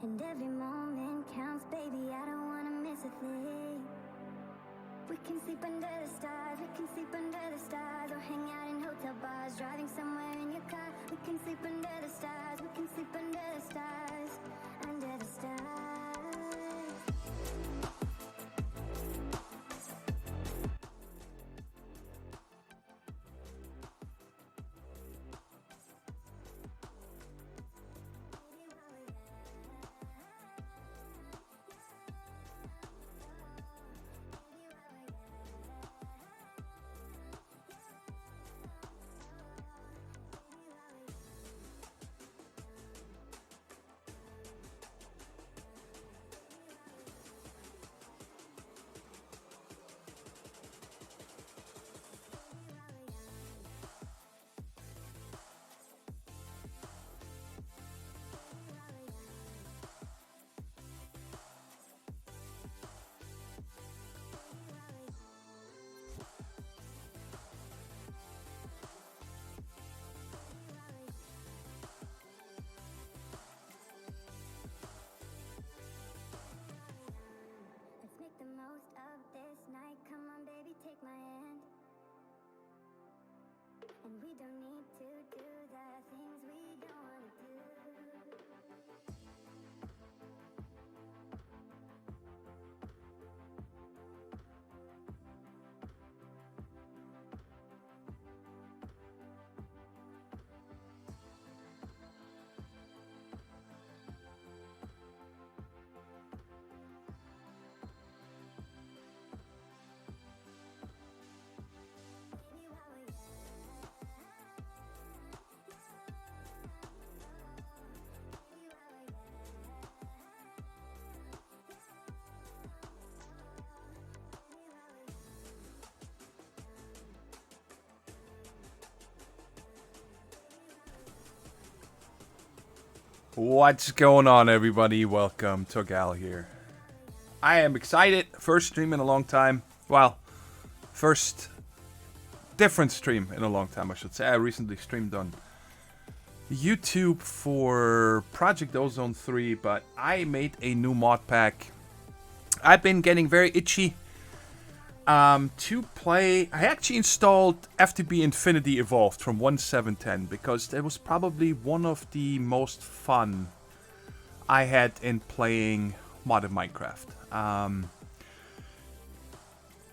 And every moment counts, baby, I don't wanna miss a thing. We can sleep under the stars, we can sleep under the stars, or hang out in hotel bars, driving somewhere in your car. We can sleep under the stars, we can sleep under the stars, under the stars. Let's make the most of this night. Come on, baby, take my hand. And we don't need to do the things we don't want to do. What's going on, everybody? Welcome to Gal here. I am excited. First stream in a long time. Well, first different stream in a long time, I should say. I recently streamed on YouTube for Project Ozone 3, but I made a new mod pack. I've been getting very itchy to play. I actually installed FTB Infinity Evolved from 1.7.10 because it was probably one of the most fun I had in playing modded Minecraft.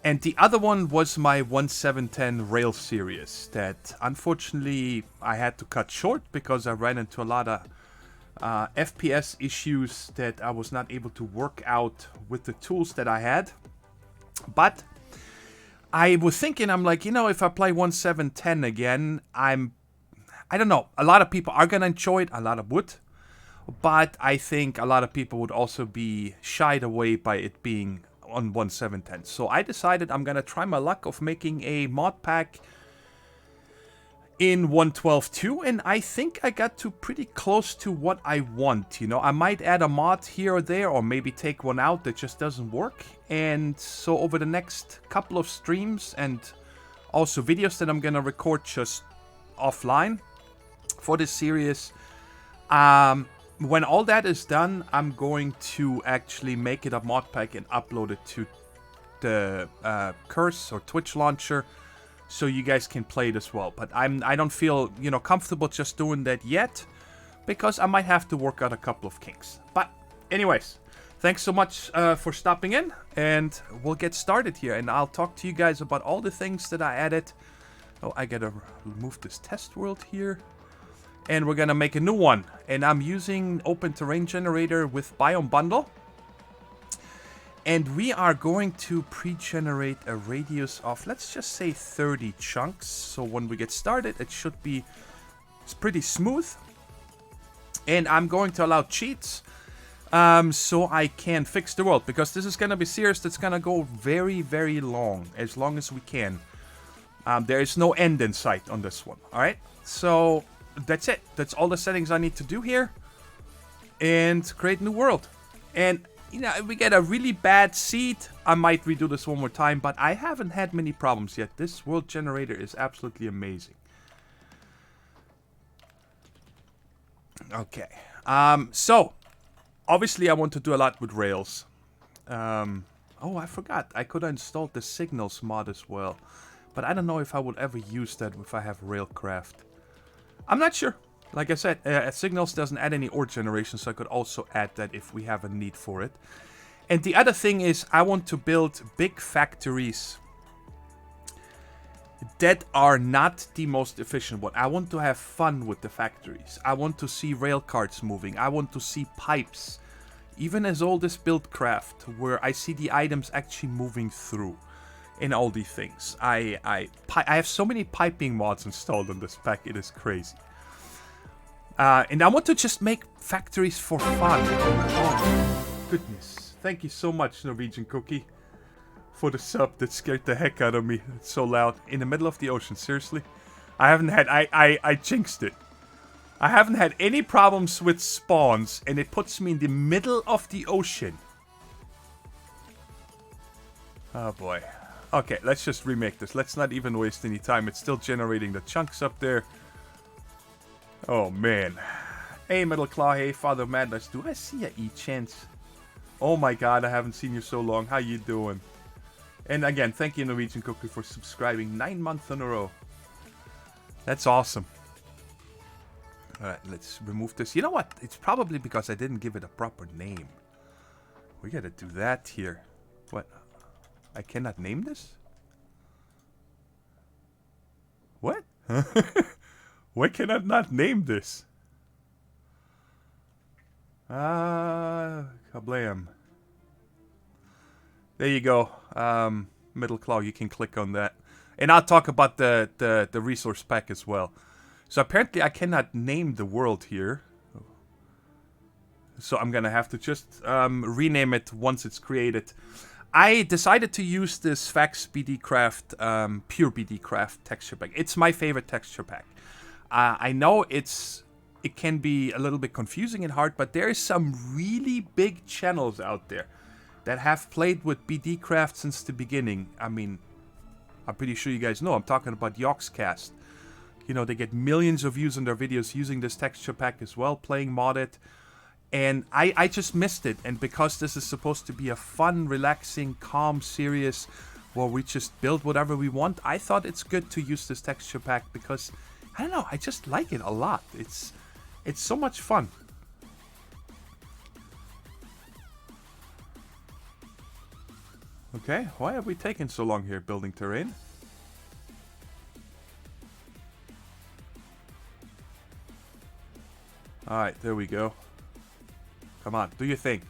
And the other one was my 1.7.10 Rail series that unfortunately I had to cut short because I ran into a lot of FPS issues that I was not able to work out with the tools that I had. But I was thinking, I'm like, you know, if I play 1.7.10 again, I don't know, a lot of people are going to enjoy it, a lot of would. But I think a lot of people would also be shied away by it being on 1.7.10. So I decided I'm going to try my luck of making a mod pack in 1.12.2, and I think I got to pretty close to what I want. You know, I might add a mod here or there, or maybe take one out that just doesn't work. And so over the next couple of streams and also videos that I'm gonna record just offline for this series, when all that is done, I'm going to actually make it a mod pack and upload it to the Curse or Twitch launcher, so you guys can play it as well. But I don't feel, you know, comfortable just doing that yet, because I might have to work out a couple of kinks. But anyways, thanks so much for stopping in, and we'll get started here. And I'll talk to you guys about all the things that I added. Oh, I gotta remove this test world here. And we're gonna make a new one. And I'm using Open Terrain Generator with Biome Bundle. And we are going to pre-generate a radius of, let's just say 30 chunks. So when we get started, it should be pretty smooth. And I'm going to allow cheats so I can fix the world. Because this is going to be serious. That's going to go very, very long as we can. There is no end in sight on this one. Alright, so that's it. That's all the settings I need to do here. And create a new world. And you know, if we get a really bad seed, I might redo this one more time, but I haven't had many problems yet. This world generator is absolutely amazing. Okay. So, Obviously, I want to do a lot with rails. Oh, I forgot. I could have installed the signals mod as well. But I don't know if I would ever use that if I have railcraft. I'm not sure. Like I said, signals doesn't add any ore generation, so I could also add that if we have a need for it. And the other thing is, I want to build big factories that are not the most efficient one. I want to have fun with the factories. I want to see rail cars moving. I want to see pipes. Even as old as Buildcraft, where I see the items actually moving through in all these things. I have so many piping mods installed on this pack, it is crazy. And I want to just make factories for fun. Oh, goodness. Thank you so much, Norwegian Cookie, for the sub that scared the heck out of me. It's so loud. In the middle of the ocean, seriously? I haven't had... I jinxed it. I haven't had any problems with spawns, and it puts me in the middle of the ocean. Oh boy. Okay, let's just remake this. Let's not even waste any time. It's still generating the chunks up there. Oh man. Hey Metal Claw, hey Father Madness. Do I see a E-Chance? Oh my god, I haven't seen you so long. How you doing? And again, thank you Norwegian Cookie for subscribing 9 months in a row. That's awesome. Alright, let's remove this. You know what? It's probably because I didn't give it a proper name. We gotta do that here. What? I cannot name this? What? Why can I not name this? Kablam. There you go. Middle Claw, you can click on that. And I'll talk about the resource pack as well. So apparently I cannot name the world here. So I'm gonna have to just rename it once it's created. I decided to use this Fax BD Craft, Pure BD Craft texture pack. It's my favorite texture pack. I know it can be a little bit confusing and hard, but there is some really big channels out there that have played with BD Craft since the beginning. I mean, I'm pretty sure you guys know. I'm talking about Yoxcast. You know, they get millions of views on their videos using this texture pack as well, playing modded. And I just missed it. And because this is supposed to be a fun, relaxing, calm series where we just build whatever we want, I thought it's good to use this texture pack because, I don't know, I just like it a lot. It's so much fun. Okay, why have we taken so long here building terrain? Alright, there we go. Come on, do your thing.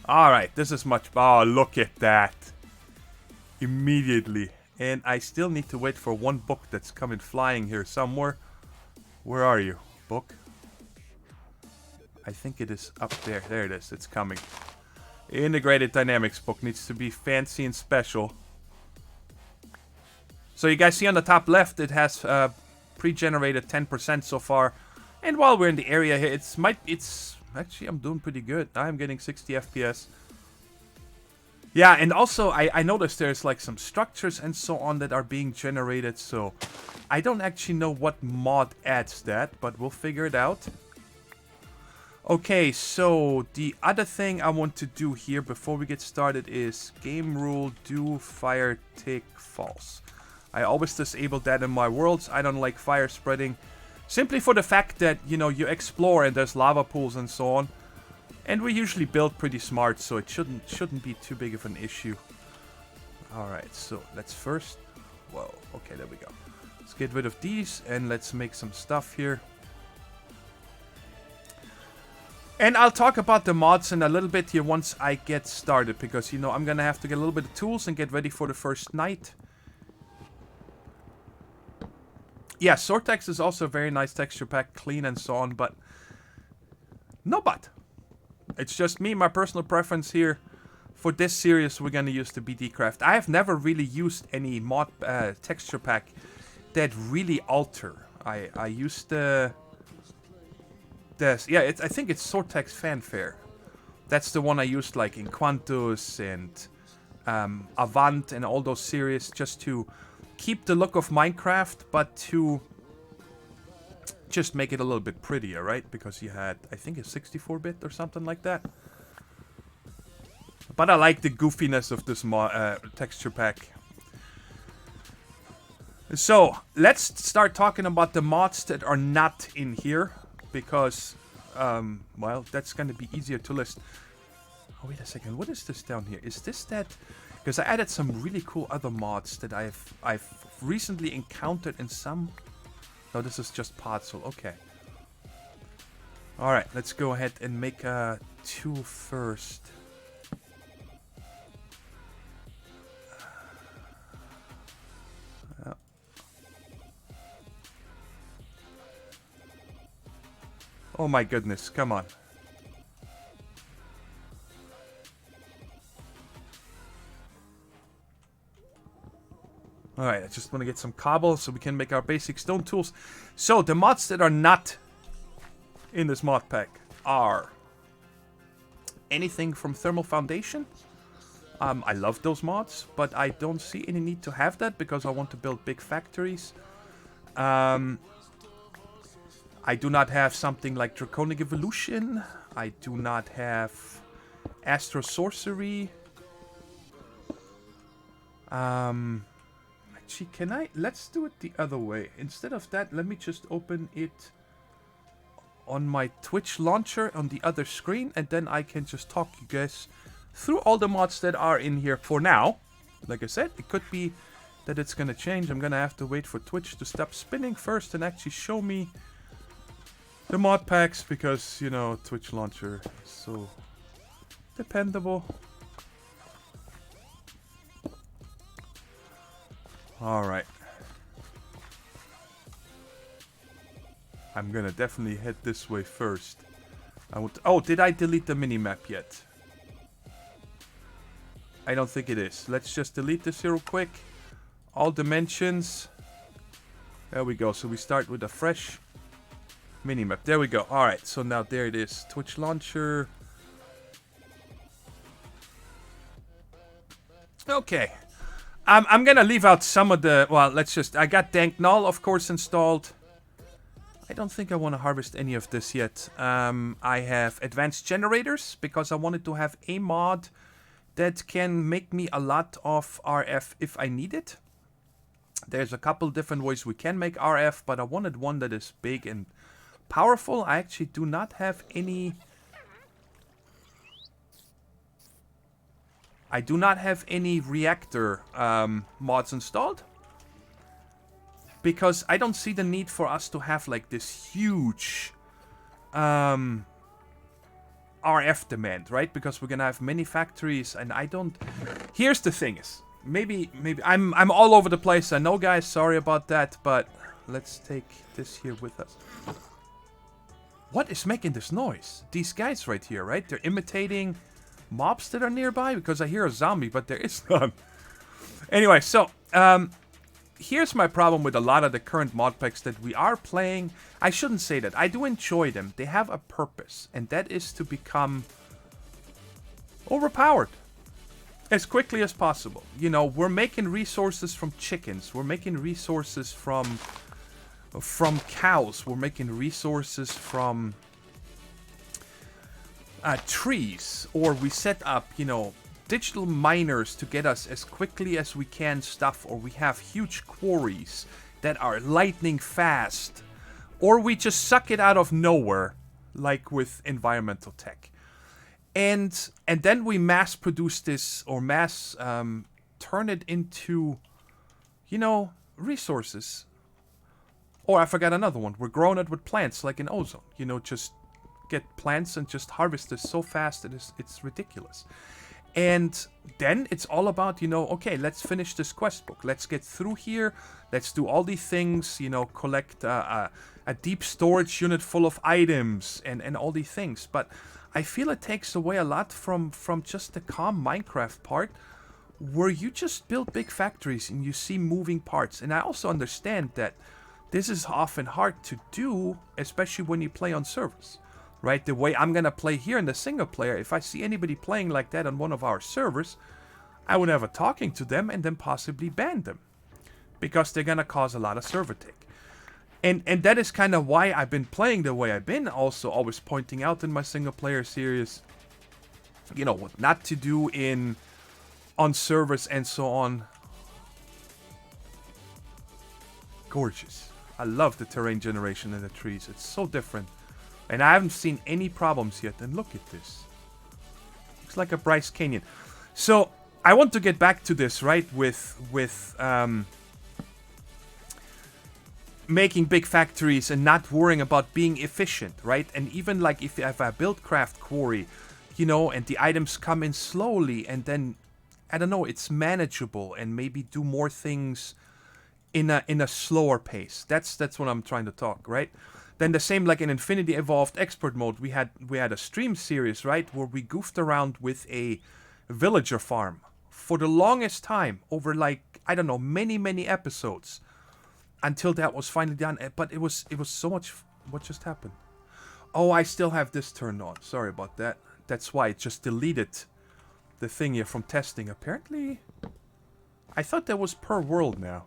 Alright, this is much... Oh, look at that. Immediately. And I still need to wait for one book that's coming flying here somewhere. Where are you, book? I think it is up there. There it is. It's coming. Integrated Dynamics book needs to be fancy and special. So you guys see on the top left, it has pre-generated 10% so far. And while we're in the area here, it's actually, I'm doing pretty good. I'm getting 60 FPS. Yeah, and also I noticed there's like some structures and so on that are being generated. So I don't actually know what mod adds that, but we'll figure it out. Okay, so the other thing I want to do here before we get started is game rule do fire tick false. I always disable that in my worlds. I don't like fire spreading. Simply for the fact that, you know, you explore and there's lava pools and so on. And we usually build pretty smart, so it shouldn't be too big of an issue. Alright, so let's first... Whoa, okay, there we go. Let's get rid of these and let's make some stuff here. And I'll talk about the mods in a little bit here once I get started. Because, you know, I'm gonna have to get a little bit of tools and get ready for the first night. Yeah, Sortex is also a very nice texture pack, clean and so on, but no but. It's just me, my personal preference here. For this series, we're gonna use the BD Craft. I have never really used any mod texture pack that really alter. I used the yeah, I think it's Sortex Fanfare. That's the one I used like in Quantus and Avant and all those series just to keep the look of Minecraft, but to just make it a little bit prettier, right? Because you had, I think, a 64-bit or something like that. But I like the goofiness of this texture pack. So, let's start talking about the mods that are not in here. Because, well, that's going to be easier to list. Oh, wait a second. What is this down here? Is this that... Because I added some really cool other mods that I've recently encountered in some... No, this is just Podzol. Okay. Alright, let's go ahead and make a tool first. Oh my goodness, come on. Alright, I just want to get some cobble so we can make our basic stone tools. So, the mods that are not in this mod pack are anything from Thermal Foundation. I love those mods, but I don't see any need to have that because I want to build big factories. I do not have something like Draconic Evolution. I do not have Astro Sorcery. Actually, can I? Let's do it the other way. Instead of that, let me just open it on my Twitch launcher on the other screen, and then I can just talk you guys through all the mods that are in here for now. Like I said, it could be that it's gonna change. I'm gonna have to wait for Twitch to stop spinning first and actually show me the mod packs, because, you know, Twitch launcher is so dependable. Alright. I'm gonna definitely head this way first. Oh, did I delete the minimap yet? I don't think it is. Let's just delete this here real quick. All dimensions. There we go. So we start with a fresh minimap. There we go. Alright, so now there it is. Twitch launcher. Okay. I'm gonna leave out some of the... Well, let's just... I got Dank Null, of course, installed. I don't think I want to harvest any of this yet. I have Advanced Generators, because I wanted to have a mod that can make me a lot of RF if I need it. There's a couple different ways we can make RF, but I wanted one that is big and powerful. I actually do not have any... I do not have any reactor mods installed. Because I don't see the need for us to have like this huge RF demand, right? Because we're gonna have many factories, and I don't... Here's the thing is, maybe I'm all over the place. I know, guys, sorry about that, but let's take this here with us. What is making this noise? These guys right here, right? They're imitating mobs that are nearby, because I hear a zombie, but there is none. Anyway, so here's my problem with a lot of the current mod packs that we are playing. I shouldn't say that. I do enjoy them. They have a purpose, and that is to become overpowered as quickly as possible. You know, we're making resources from chickens. We're making resources from cows. We're making resources from trees. Or we set up, you know, digital miners to get us as quickly as we can stuff. Or we have huge quarries that are lightning fast. Or we just suck it out of nowhere, like with environmental tech. And then we mass produce this, or mass turn it into, you know, resources. Or I forgot another one. We're growing it with plants, like in Ozone. You know, just get plants and just harvest this so fast that it's ridiculous. And then it's all about, you know, okay, let's finish this quest book. Let's get through here. Let's do all these things, you know, collect a deep storage unit full of items and all these things. But I feel it takes away a lot from just the calm Minecraft part, where you just build big factories and you see moving parts. And I also understand that this is often hard to do, especially when you play on servers. Right, the way I'm gonna play here in the single player, if I see anybody playing like that on one of our servers, I would have a talking to them and then possibly ban them. Because they're gonna cause a lot of server tick. And that is kind of why I've been playing the way I've been, also always pointing out in my single player series, you know, what not to do on servers and so on. Gorgeous. I love the terrain generation in the trees. It's so different. And I haven't seen any problems yet. And look at this. Looks like a Bryce Canyon. So I want to get back to this, right? With making big factories and not worrying about being efficient, right? And even like if I build craft quarry, you know, and the items come in slowly, and then I don't know, it's manageable, and maybe do more things in a slower pace. That's what I'm trying to talk, right? Then the same like in Infinity Evolved Expert Mode, we had a stream series, right, where we goofed around with a villager farm for the longest time, over like, I don't know, many episodes, until that was finally done. But it was so much. What just happened? Oh, I still have this turned on. Sorry about that. That's why it just deleted the thing here from testing. Apparently, I thought that was per world now.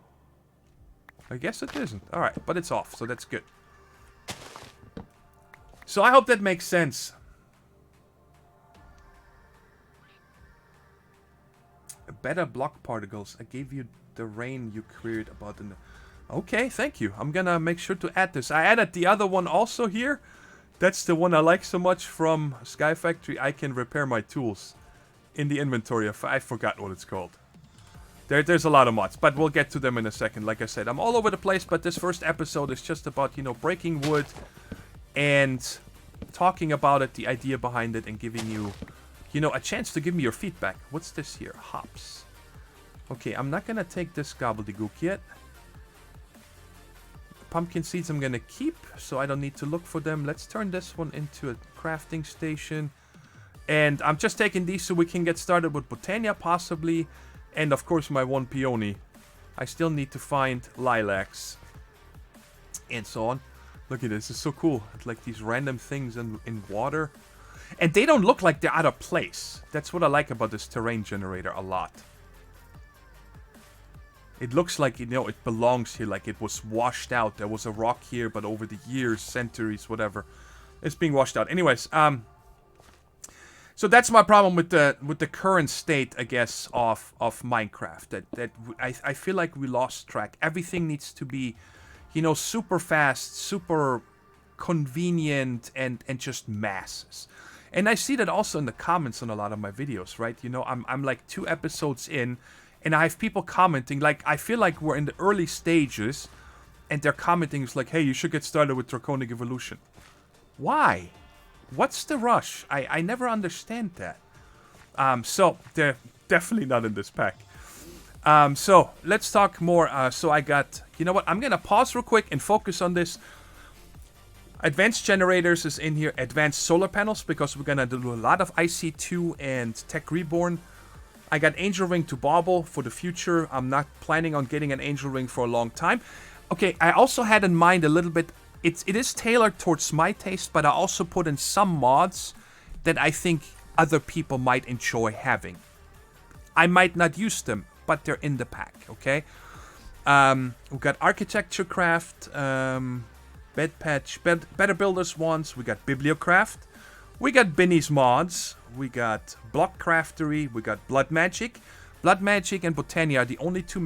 I guess it isn't. Alright, but it's off, so that's good. So I hope that makes sense. Better block particles. I gave you the rain you queried about in the... Okay, thank you. I'm gonna make sure to add this. I added the other one also here. That's the one I like so much from Sky Factory. I can repair my tools in the inventory. I forgot what it's called. There's a lot of mods, but we'll get to them in a second. Like I said, I'm all over the place, but this first episode is just about, you know, breaking wood and talking about it, the idea behind it, and giving you, you know, a chance to give me your feedback. What's this here? Hops. Okay, I'm not gonna take this gobbledygook yet. Pumpkin seeds I'm gonna keep, so I don't need to look for them. Let's turn this one into a crafting station. And I'm just taking these so we can get started with Botania, possibly. And of course my one peony. I still need to find lilacs. And so on. Look at this, it's so cool. It's like these random things in water. And they don't look like they're out of place. That's what I like about this terrain generator a lot. It looks like, you know, it belongs here, like it was washed out. There was a rock here, but over the years, centuries, whatever, it's being washed out. Anyways, so that's my problem with the current state, I guess, of Minecraft. That I feel like we lost track. Everything needs to be, you know, super fast, super convenient, and just masses. And I see that also in the comments on a lot of my videos, right? You know, I'm like 2 episodes in, and I have people commenting, like, I feel like we're in the early stages, and they're commenting, it's like, hey, you should get started with Draconic Evolution. Why? What's the rush? I never understand that. So, they're definitely not in this pack. So, let's talk more. So I got, you know what, I'm gonna pause real quick and focus on this. Advanced Generators is in here. Advanced Solar Panels, because we're gonna do a lot of IC2 and Tech Reborn. I got Angel Ring to bauble for the future. I'm not planning on getting an Angel Ring for a long time. Okay, I also had in mind a little bit, it is tailored towards my taste, but I also put in some mods that I think other people might enjoy having. I might not use them, but they're in the pack, okay? We got Architecture Craft, Bed Patch, Better Builders ones. We got Bibliocraft. We got Binny's mods. We got Block Craftery. We got Blood Magic. Blood Magic and Botania are the only two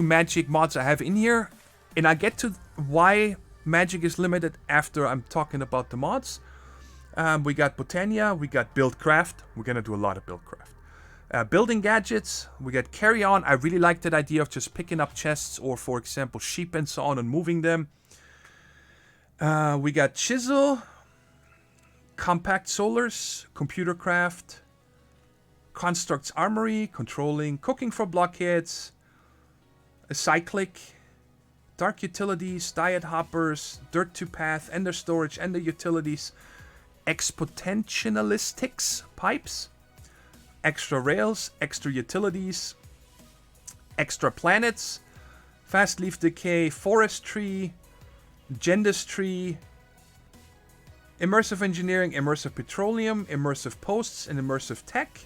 magic mods I have in here. And I get to why magic is limited after I'm talking about the mods. We got Botania. We got Buildcraft. We're gonna do a lot of Buildcraft. Building Gadgets. We got Carry On. I really like that idea of just picking up chests or, for example, sheep and so on and moving them. We got Chisel. Compact Solars, Computer Craft, Constructs Armory, Controlling, Cooking for Blockheads, Cyclic, Dark Utilities, Diet Hoppers, Dirt to Path, Ender Storage, Ender Utilities, Exponentialistics, Pipes, Extra Rails, Extra Utilities, Extra Planets, Fast Leaf Decay, Forestry, Gendustry, Immersive Engineering, Immersive Petroleum, Immersive Posts, and Immersive Tech.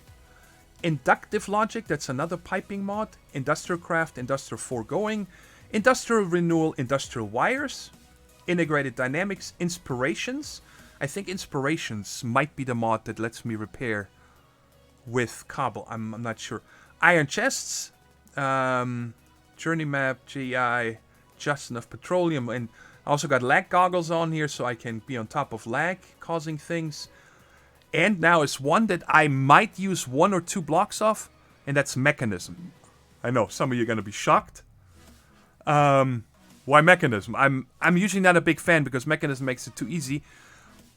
Inductive Logic, that's another piping mod. Industrial Craft, Industrial Foregoing. Industrial Renewal, Industrial Wires, Integrated Dynamics, Inspirations. I think Inspirations might be the mod that lets me repair with cobble. I'm not sure. Iron Chests, Journey Map, GI, Just Enough Petroleum, and I also got lag goggles on here so I can be on top of lag causing things. And now is one that I might use 1 or 2 blocks of, and that's Mechanism. I know some of you are gonna be shocked. Why Mechanism? I'm usually not a big fan because Mechanism makes it too easy.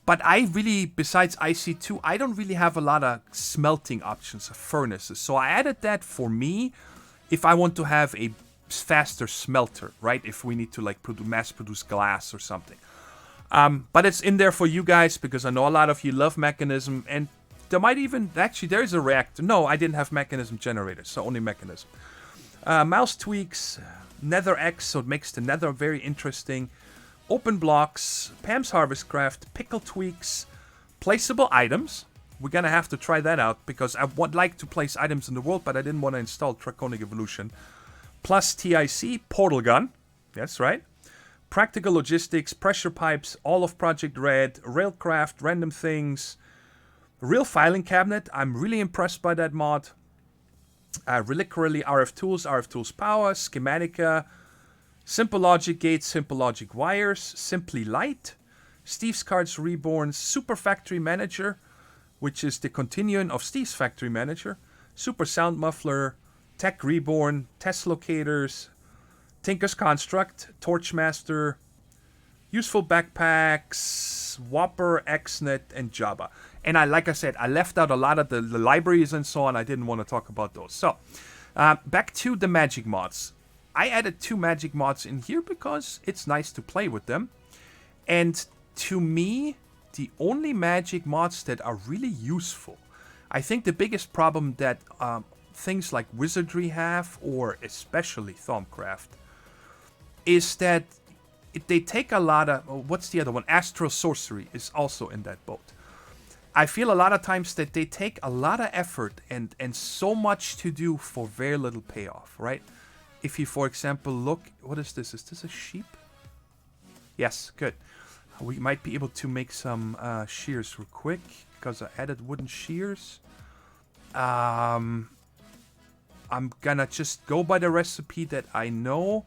But I really, besides IC2, I don't really have a lot of smelting options of furnaces. So I added that for me if I want to have a faster smelter, right? If we need to like mass produce glass or something. But it's in there for you guys because I know a lot of you love Mechanism. And there might even, actually there is a reactor. No, I didn't have Mechanism generators, so only Mechanism. Mouse tweaks, Nether X, so it makes the Nether very interesting. Open blocks, Pam's Harvest Craft, pickle tweaks, placeable items. We're gonna have to try that out because I would like to place items in the world, but I didn't want to install Draconic Evolution. Plus TIC, portal gun. That's right. Practical logistics, pressure pipes, all of Project Red, Railcraft, random things, real filing cabinet. I'm really impressed by that mod. Reliquary RF Tools Power, Schematica, Simple Logic Gates, Simple Logic Wires, Simply Light, Steve's Cards Reborn, Super Factory Manager, which is the continuum of Steve's Factory Manager, Super Sound Muffler, Tech Reborn, Test Locators, Tinker's Construct, Torchmaster, Useful Backpacks, Whopper, XNet, and Java. And like I said, I left out a lot of the libraries and so on. I didn't want to talk about those. So, back to the magic mods. I added 2 magic mods in here because it's nice to play with them. And to me, the only magic mods that are really useful, I think the biggest problem that things like Wizardry have, or especially Thaumcraft, is that they take a lot of... what's the other one? Astral Sorcery is also in that boat. I feel a lot of times that they take a lot of effort and so much to do for very little payoff, right? If you, for example, look... what is this? Is this a sheep? Yes, good. We might be able to make some shears real quick because I added wooden shears. I'm gonna just go by the recipe that I know.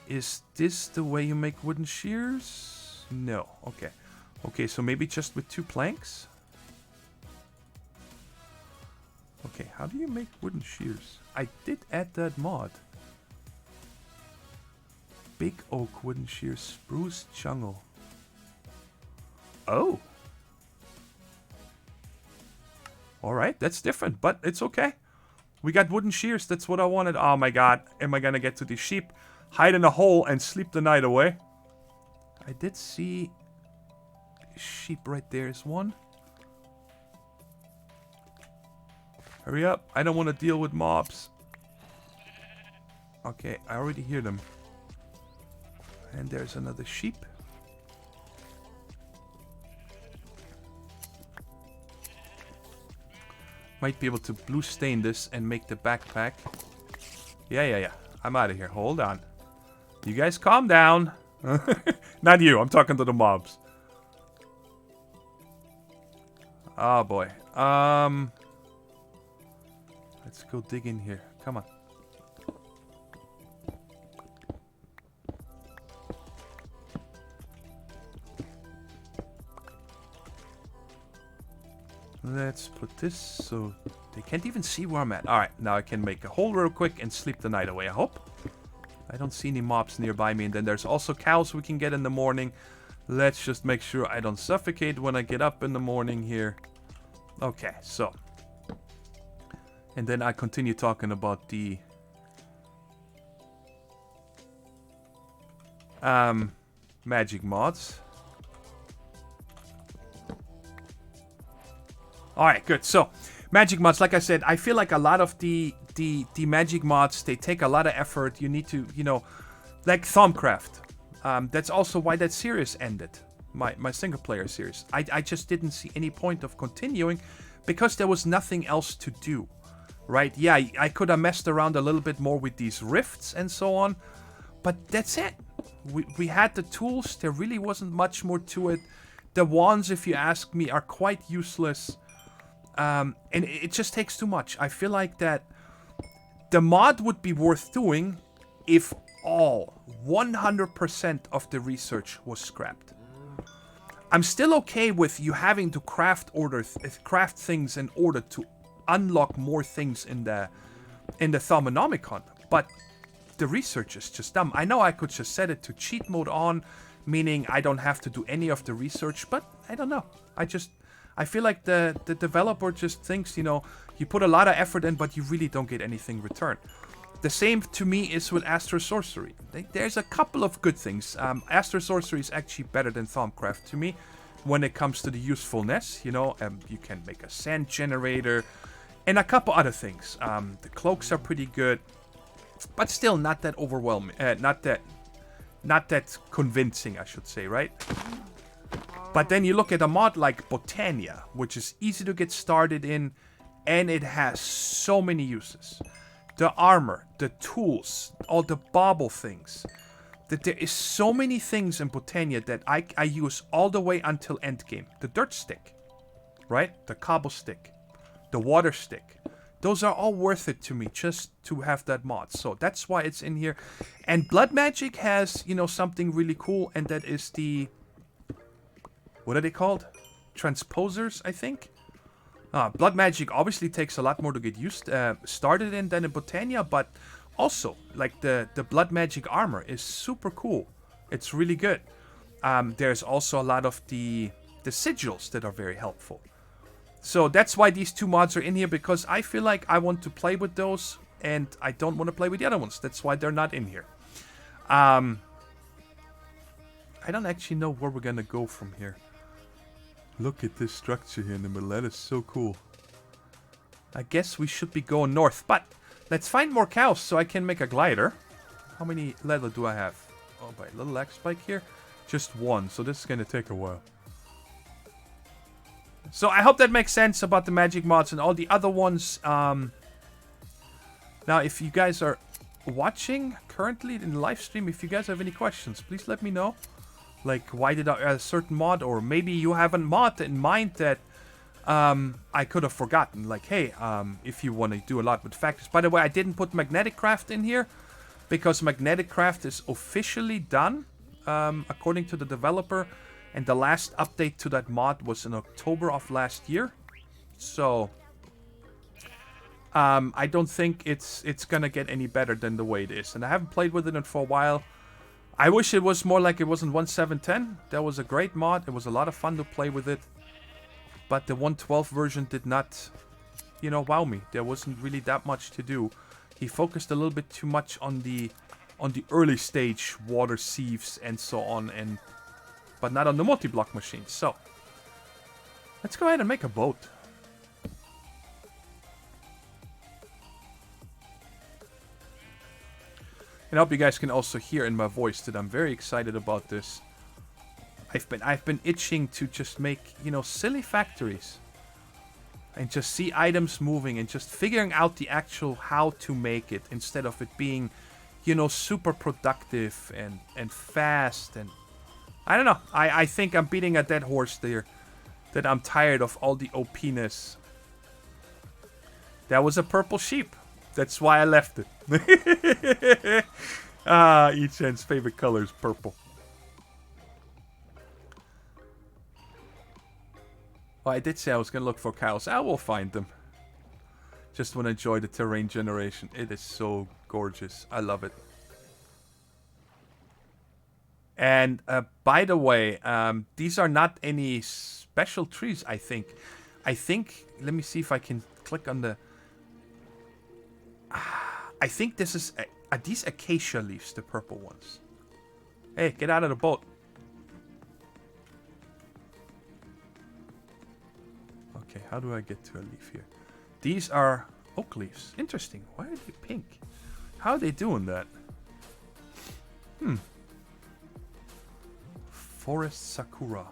Is this the way you make wooden shears? No. Okay. Okay, so maybe just with 2 planks? Okay, how do you make wooden shears? I did add that mod. Big oak wooden shears, spruce jungle. Oh. Alright, that's different, but it's okay. We got wooden shears, that's what I wanted. Oh my god, am I gonna get to the sheep? Hide in a hole and sleep the night away. I did see sheep right there is one. Hurry up, I don't want to deal with mobs. Okay, I already hear them. And there's another sheep. Might be able to blue stain this and make the backpack. Yeah. I'm out of here. Hold on. You guys calm down. Not you. I'm talking to the mobs. Oh boy. Let's go dig in here. Come on. Let's put this so they can't even see where I'm at. Alright, now I can make a hole real quick and sleep the night away, I hope. I don't see any mobs nearby me. And then there's also cows we can get in the morning. Let's just make sure I don't suffocate when I get up in the morning here. Okay, so. And then I continue talking about the... magic mods. Alright, good. So, magic mods, like I said, I feel like a lot of the magic mods, they take a lot of effort. You need to, you know, like Thaumcraft. That's also why that series ended. My single player series. I just didn't see any point of continuing because there was nothing else to do. Right? Yeah, I could have messed around a little bit more with these rifts and so on. But that's it. We had the tools. There really wasn't much more to it. The wands, if you ask me, are quite useless. And it just takes too much. I feel like that the mod would be worth doing if all 100% of the research was scrapped. I'm still okay with you having to craft things in order to unlock more things in the Thaumonomicon, but the research is just dumb. I know I could just set it to cheat mode on, meaning I don't have to do any of the research, but I don't know. I feel like the developer just thinks, you know, you put a lot of effort in, but you really don't get anything returned. The same to me is with Astro Sorcery. There's a couple of good things. Astro Sorcery is actually better than Thaumcraft to me when it comes to the usefulness. You know, you can make a sand generator and a couple other things. The cloaks are pretty good, but still not that overwhelming. Not that convincing, I should say, right? But then you look at a mod like Botania, which is easy to get started in, and it has so many uses. The armor, the tools, all the bauble things. That there is so many things in Botania that I use all the way until endgame. The dirt stick, right? The cobble stick, the water stick. Those are all worth it to me just to have that mod. So that's why it's in here. And Blood Magic has, you know, something really cool, and that is the... What are they called? Transposers, I think? Blood Magic obviously takes a lot more to get started in than in Botania, but also, like, the Blood Magic armor is super cool. It's really good. There's also a lot of the sigils that are very helpful. So that's why these two mods are in here, because I feel like I want to play with those, and I don't want to play with the other ones. That's why they're not in here. I don't actually know where we're gonna go from here. Look at this structure here in the middle. That is so cool. I guess we should be going north. But let's find more cows so I can make a glider. How many leather do I have? Oh, by a little lag spike here. Just one. So this is going to take a while. So I hope that makes sense about the magic mods and all the other ones. Now, if you guys are watching currently in the live stream, if you guys have any questions, please let me know. Like, why did a certain mod, or maybe you have a mod in mind that I could have forgotten. Like, hey, if you want to do a lot with factors. By the way, I didn't put Magnetic Craft in here because Magnetic Craft is officially done, according to the developer. And the last update to that mod was in October of last year. So, I don't think it's gonna get any better than the way it is. And I haven't played with it for a while. I wish it was more like it was in 1.7.10. That was a great mod. It was a lot of fun to play with it. But the 1.12 version did not, you know, wow me. There wasn't really that much to do. He focused a little bit too much on the early stage water sieves and so on, but not on the multi-block machines. So, let's go ahead and make a boat. And I hope you guys can also hear in my voice that I'm very excited about this. I've been itching to just make, you know, silly factories. And just see items moving and just figuring out the actual how to make it instead of it being, you know, super productive and fast. And I don't know. I think I'm beating a dead horse there. That I'm tired of all the OP-ness. That was a purple sheep. That's why I left it. Ichan's favorite color is purple. Well, I did say I was going to look for cows. I will find them. Just want to enjoy the terrain generation. It is so gorgeous. I love it. And by the way, these are not any special trees, I think. Let me see if I can click on the... I think this is... Are these acacia leaves, the purple ones? Hey, get out of the boat. Okay, how do I get to a leaf here? These are oak leaves. Interesting. Why are they pink? How are they doing that? Forest Sakura.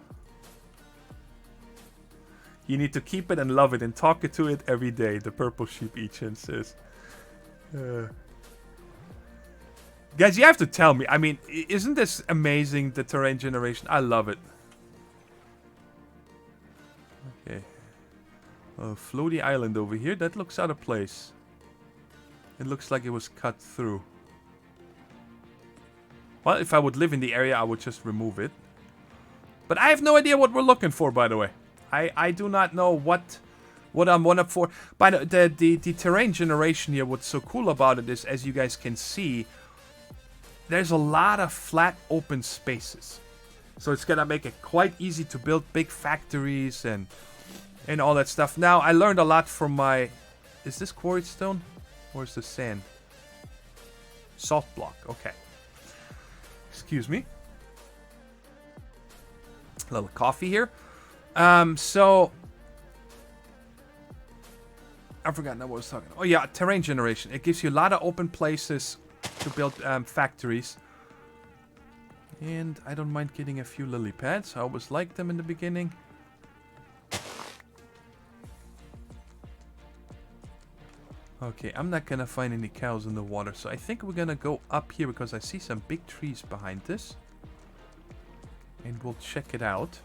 You need to keep it and love it and talk it to it every day, the purple sheep Ichan says. Guys, you have to tell me. I mean, isn't this amazing, the terrain generation? I love it. Okay. Floaty island over here. That looks out of place. It looks like it was cut through. Well, if I would live in the area, I would just remove it. But I have no idea what we're looking for, by the way. I do not know what I'm one up for. But the terrain generation here, what's so cool about it is, as you guys can see, there's a lot of flat open spaces. So it's gonna make it quite easy to build big factories and all that stuff. Now, I learned a lot from my... Is this quarried stone? Or is this sand? Salt block, okay. Excuse me. A little coffee here. So... I forgot now what I was talking about. Oh yeah, terrain generation. It gives you a lot of open places to build factories. And I don't mind getting a few lily pads. I always liked them in the beginning. Okay, I'm not gonna find any cows in the water, so I think we're gonna go up here because I see some big trees behind this. And we'll check it out.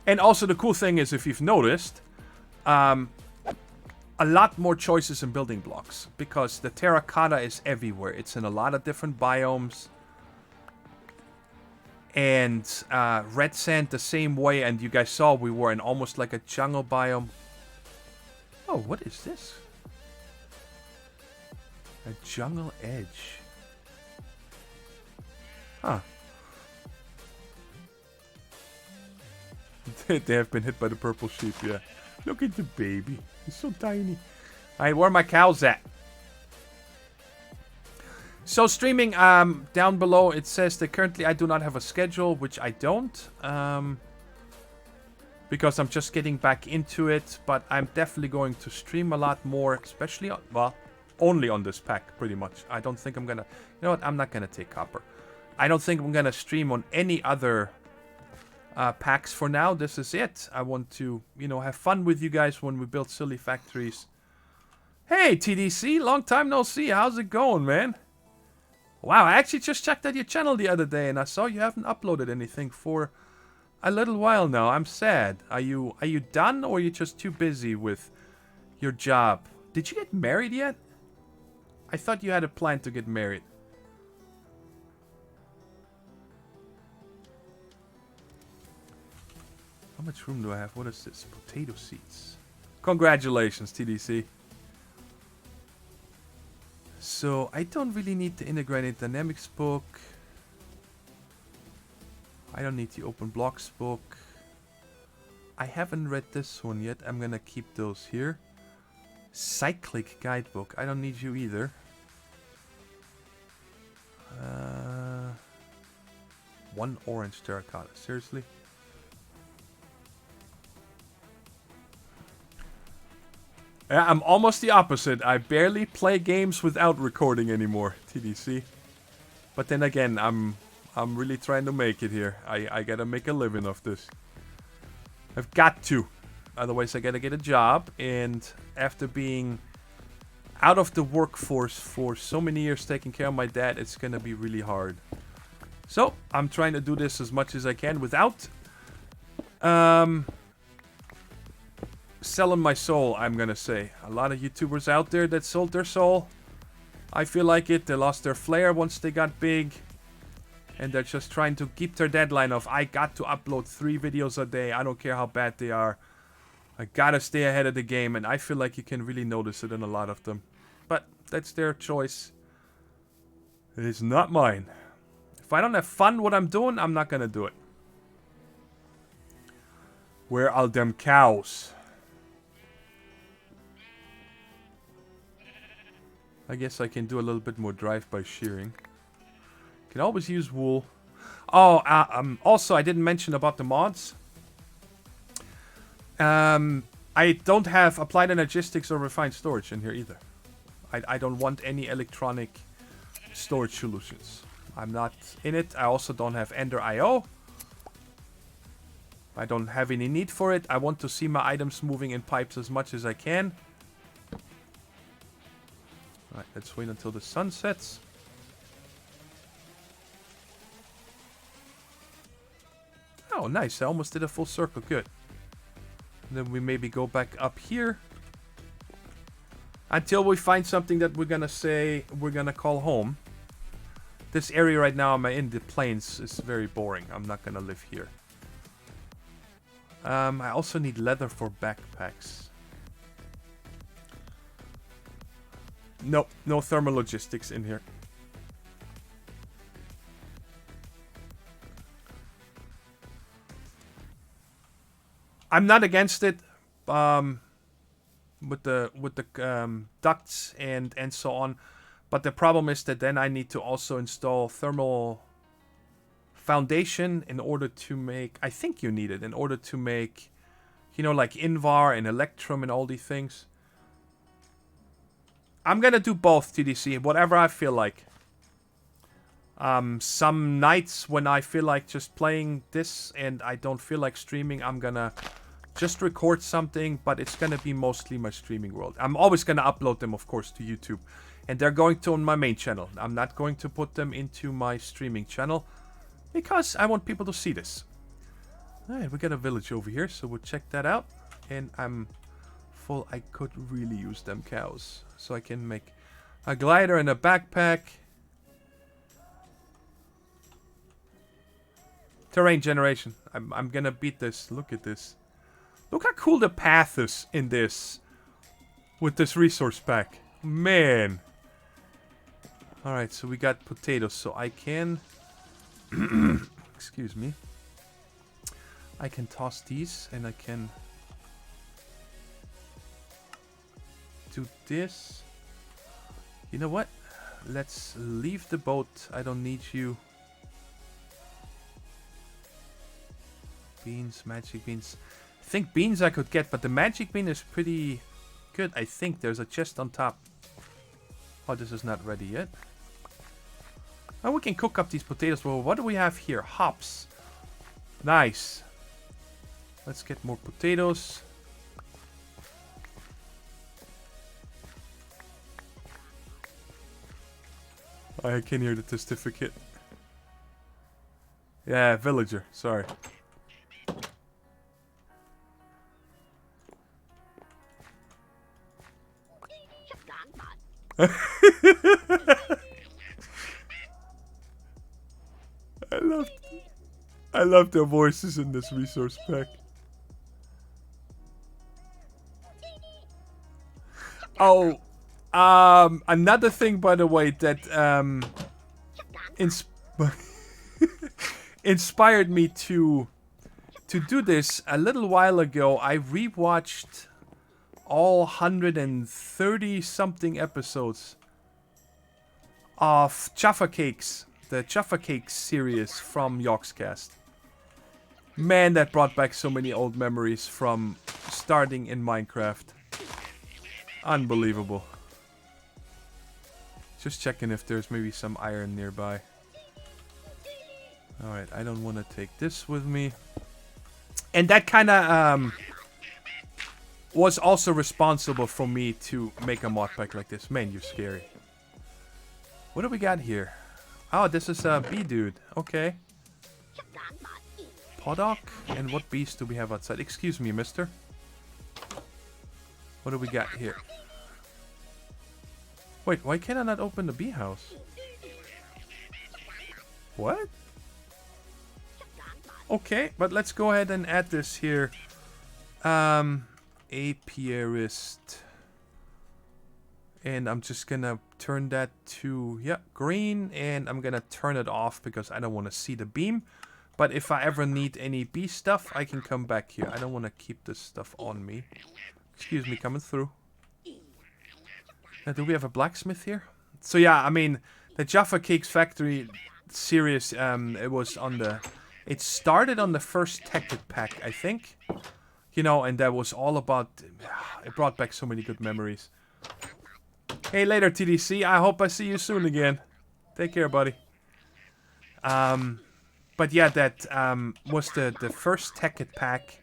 And also the cool thing is, if you've noticed, a lot more choices in building blocks. Because the terracotta is everywhere. It's in a lot of different biomes. And red sand the same way. And you guys saw we were in almost like a jungle biome. Oh, what is this? A jungle edge. Huh. They have been hit by the purple sheep, yeah. Look at the baby. He's so tiny. Alright, where are my cows at? So streaming, down below it says that currently I do not have a schedule, which I don't. Because I'm just getting back into it. But I'm definitely going to stream a lot more, especially on, well, only on this pack, pretty much. I don't think I'm gonna... You know what? I'm not gonna take copper. I don't think I'm gonna stream on any other... packs for now. This is it. I want to, you know, have fun with you guys when we build silly factories. Hey, TDC, long time no see. How's it going, man? Wow, I actually just checked out your channel the other day and I saw you haven't uploaded anything for a little while now. I'm sad. Are you done or are you just too busy with your job? Did you get married yet? I thought you had a plan to get married. How much room do I have? What is this? Potato seeds. Congratulations, TDC. So, I don't really need the integrated dynamics book. I don't need the open blocks book. I haven't read this one yet. I'm gonna keep those here. Cyclic guidebook. I don't need you either. One orange terracotta. Seriously? I'm almost the opposite. I barely play games without recording anymore, TDC. But then again, I'm really trying to make it here. I gotta make a living off this. I've got to. Otherwise I gotta get a job. And after being out of the workforce for so many years taking care of my dad, it's gonna be really hard. So, I'm trying to do this as much as I can without... selling my soul, I'm gonna say. A lot of YouTubers out there that sold their soul. I feel like it. They lost their flair once they got big. And they're just trying to keep their deadline of, I got to upload 3 videos a day. I don't care how bad they are. I gotta stay ahead of the game. And I feel like you can really notice it in a lot of them. But that's their choice. It is not mine. If I don't have fun what I'm doing, I'm not gonna do it. Where are them cows? I guess I can do a little bit more drive-by shearing. Can always use wool. Oh, also I didn't mention about the mods. I don't have applied energistics or refined storage in here either. I don't want any electronic storage solutions. I'm not in it. I also don't have Ender IO. I don't have any need for it. I want to see my items moving in pipes as much as I can. Alright, let's wait until the sun sets. Oh, nice. I almost did a full circle. Good. And then we maybe go back up here. Until we find something that we're gonna say we're gonna call home. This area right now I'm in the plains is very boring. I'm not gonna live here. I also need leather for backpacks. Nope, no thermal logistics in here. I'm not against it. With the ducts and so on, but the problem is that then I need to also install thermal foundation in order to make. I think you need it in order to make, you know, like Invar and Electrum and all these things. I'm gonna do both, TDC, whatever I feel like. Some nights when I feel like just playing this and I don't feel like streaming, I'm gonna just record something, but it's gonna be mostly my streaming world. I'm always gonna upload them, of course, to YouTube. And they're going to on my main channel. I'm not going to put them into my streaming channel because I want people to see this. Alright, we got a village over here, so we'll check that out. And I'm full. I could really use them cows. So I can make a glider and a backpack. Terrain generation. I'm gonna beat this. Look at this. Look how cool the path is in this. With this resource pack. Man. Alright, so we got potatoes. So I can... excuse me. I can toss these and I can... do this. You know what? Let's leave the boat. I don't need you. Beans, magic beans. I think beans I could get, but the magic bean is pretty good. I think there's a chest on top. Oh, this is not ready yet. Oh, we can cook up these potatoes. Well, what do we have here? Hops. Nice. Let's get more potatoes. I can hear the testificate. Yeah, villager. Sorry. I love their voices in this resource pack. Oh, another thing, by the way, that inspired me to do this a little while ago. I rewatched all 130 something episodes of Jaffa Cakes, the Jaffa Cakes series from Yogscast. Man, that brought back so many old memories from starting in Minecraft. Unbelievable. Just checking if there's maybe some iron nearby. Alright, I don't want to take this with me. And that kind of was also responsible for me to make a mod pack like this. Man, you're scary. What do we got here? Oh, this is a bee dude. Okay. Poddock? And what bees do we have outside? Excuse me, mister. What do we got here? Wait, why can I not open the bee house? What? Okay, but let's go ahead and add this here. Apiarist. And I'm just gonna turn that to, yeah, green. And I'm gonna turn it off because I don't want to see the beam. But if I ever need any bee stuff, I can come back here. I don't want to keep this stuff on me. Excuse me, coming through. Now, do we have a blacksmith here? So yeah, I mean, the Jaffa Cakes Factory series, it was on the... It started on the first Tech Pack, I think. You know, and that was all about... It brought back so many good memories. Hey, later, TDC. I hope I see you soon again. Take care, buddy. But yeah, that was the first Tech Pack.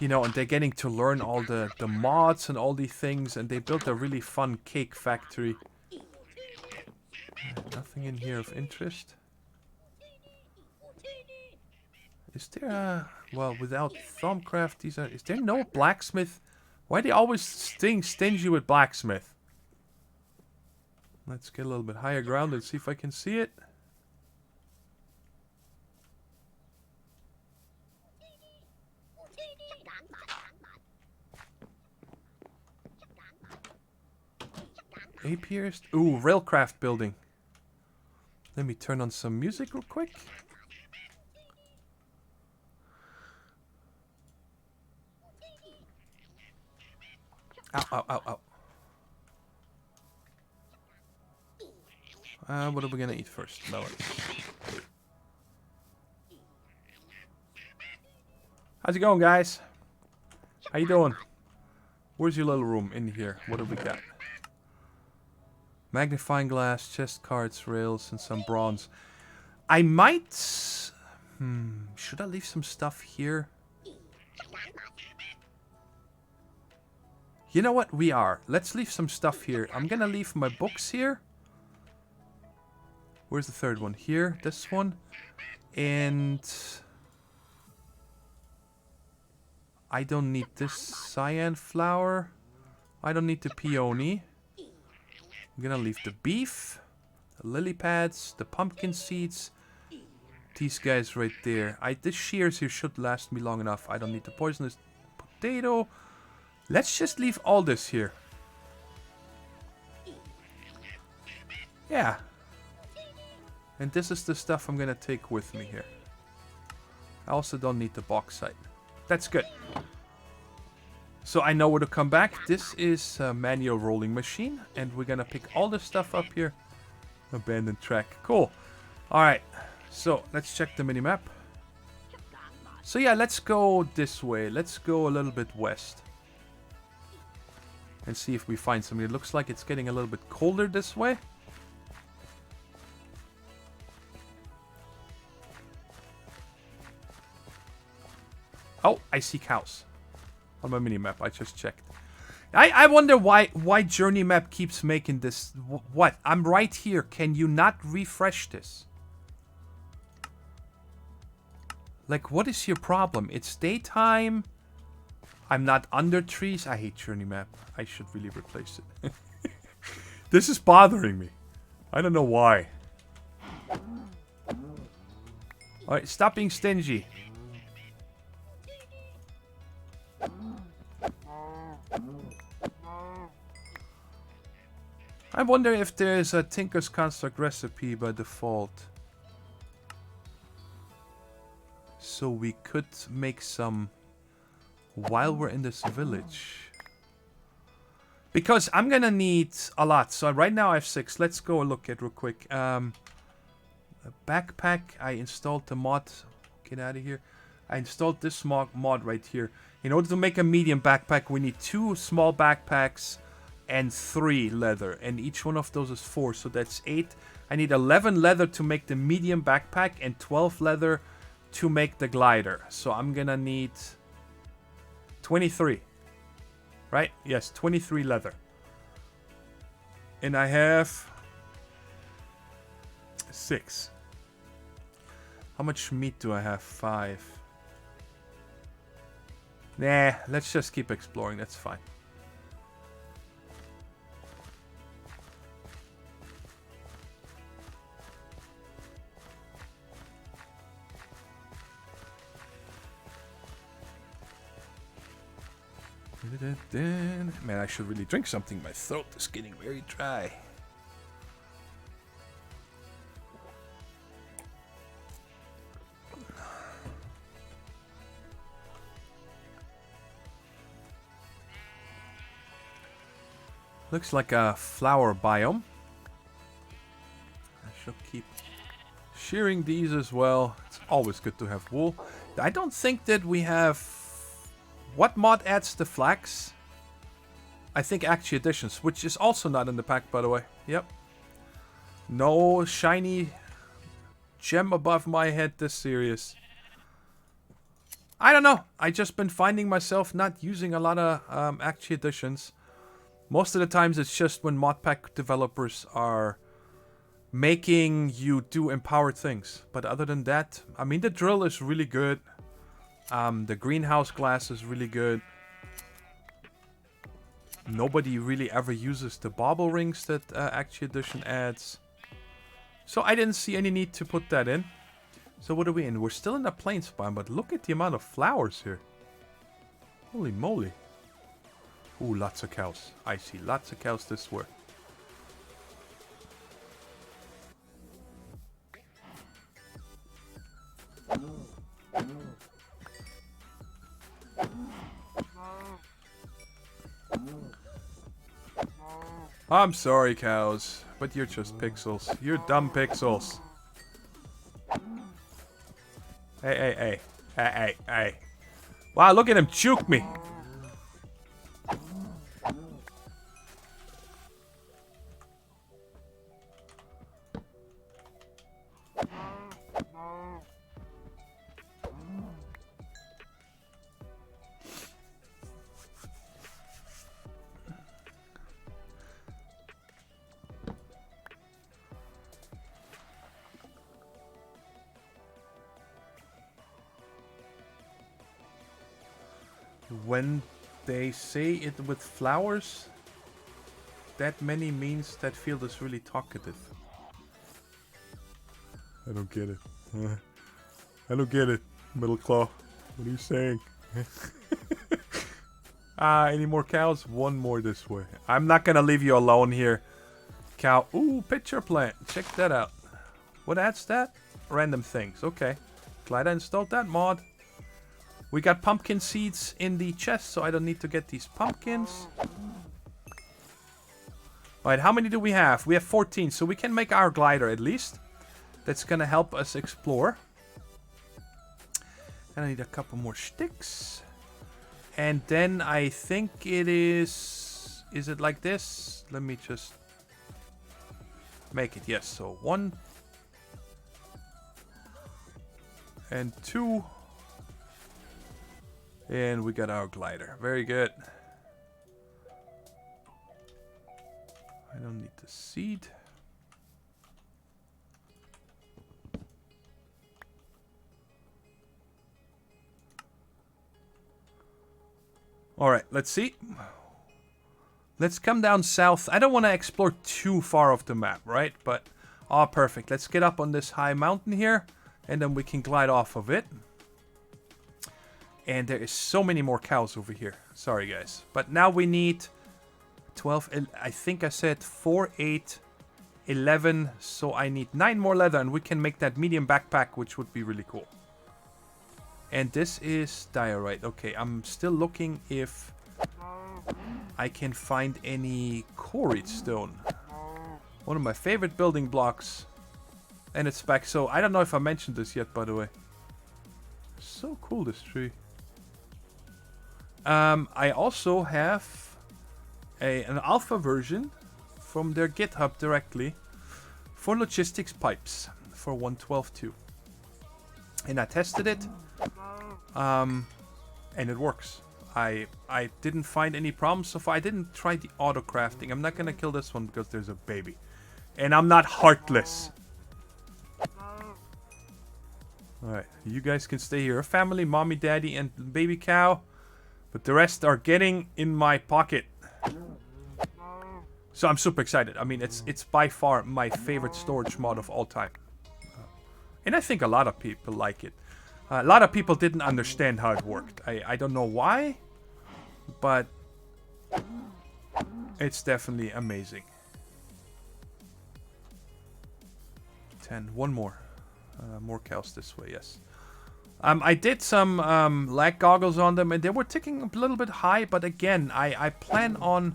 You know, and they're getting to learn all the mods and all these things, and they built a really fun cake factory. Nothing in here of interest. Is there a... Well, without Thumbcraft, these are... Is there no blacksmith? Why are they always stingy with blacksmith? Let's get a little bit higher ground and see if I can see it. Pierced. Ooh, railcraft building. Let me turn on some music real quick. Ow, ow, ow, ow. What are we gonna eat first? Melons. How's it going, guys? How you doing? Where's your little room in here? What have we got? Magnifying glass, chest cards, rails, and some bronze. I might... should I leave some stuff here? You know what? We are. Let's leave some stuff here. I'm gonna leave my books here. Where's the third one? Here. This one. And... I don't need this cyan flower. I don't need the peony. I'm gonna leave the beef, the lily pads, the pumpkin seeds, these guys right there. This shears here should last me long enough. I don't need the poisonous potato. Let's just leave all this here. Yeah. And this is the stuff I'm gonna take with me here. I also don't need the bauxite. That's good. So I know where to come back. This is a manual rolling machine. And we're gonna pick all this stuff up here. Abandoned track. Cool. Alright. So let's check the minimap. So yeah, let's go this way. Let's go a little bit west. And see if we find something. It looks like it's getting a little bit colder this way. Oh, I see cows. On my minimap, I just checked. I wonder why Journey Map keeps making this. What? I'm right here. Can you not refresh this? Like, what is your problem? It's daytime. I'm not under trees. I hate Journey Map. I should really replace it. This is bothering me. I don't know why. Alright, stop being stingy. I wonder if there's a Tinker's Construct recipe by default. So we could make some while we're in this village. Because I'm gonna need a lot. So right now I have 6. Let's go look at real quick. A backpack. I installed the mod. Get out of here. I installed this mod right here. In order to make a medium backpack, we need 2 small backpacks and 3 leather. And each one of those is 4, so that's 8. I need 11 leather to make the medium backpack and 12 leather to make the glider. So I'm gonna need 23. Right? Yes, 23 leather. And I have 6. How much meat do I have? 5. Nah, let's just keep exploring. That's fine. Man, I should really drink something. My throat is getting very dry. Looks like a flower biome. I should keep shearing these as well. It's always good to have wool. I don't think that we have... What mod adds the flax? I think Actually Editions, which is also not in the pack, by the way. Yep. No shiny gem above my head this serious. I don't know. I just been finding myself not using a lot of Acti editions. Most of the times it's just when Modpack developers are making you do empowered things. But other than that, I mean, the drill is really good. The greenhouse glass is really good. Nobody really ever uses the bauble rings that Acti edition adds. So I didn't see any need to put that in. So what are we in? We're still in the plains biome, but look at the amount of flowers here. Holy moly. Ooh, lots of cows. I see lots of cows this way. I'm sorry, cows, but you're just pixels. You're dumb pixels. Hey, hey, hey. Hey, hey, hey. Wow, look at him juke me. When they say it with flowers, that many means that field is really talkative. I don't get it. I don't get it, Middle Claw. What are you saying? Any more cows? One more this way. I'm not gonna leave you alone here. Cow. Ooh, picture plant. Check that out. What adds that? Random things. Okay. Glad I installed that mod. We got pumpkin seeds in the chest, so I don't need to get these pumpkins. Alright, how many do we have? We have 14, so we can make our glider at least. That's gonna help us explore. And I need a couple more sticks. And then I think it is... Is it like this? Let me just... make it, yes. So 1. And 2. And we got our glider. Very good. I don't need the seed. Alright, let's see. Let's come down south. I don't want to explore too far off the map, right? But, oh, perfect. Let's get up on this high mountain here. And then we can glide off of it. And there is so many more cows over here. Sorry, guys. But now we need 12. I think I said 4, 8, 11. So I need 9 more leather. And we can make that medium backpack, which would be really cool. And this is diorite. Okay, I'm still looking if I can find any quarried stone. One of my favorite building blocks. And it's back. So I don't know if I mentioned this yet, by the way. So cool, this tree. I also have an alpha version from their GitHub directly for logistics pipes for 1.12.2. And I tested it. And it works. I didn't find any problems so far. I didn't try the auto crafting. I'm not gonna kill this one because there's a baby. And I'm not heartless. Alright, you guys can stay here. A family, mommy, daddy, and baby cow. But the rest are getting in my pocket. So I'm super excited. I mean, it's by far my favorite storage mod of all time. And I think a lot of people like it. A lot of people didn't understand how it worked. I don't know why. But it's definitely amazing. 10. One more. More cows this way, yes. I did some lag goggles on them, and they were ticking a little bit high, but again, I plan on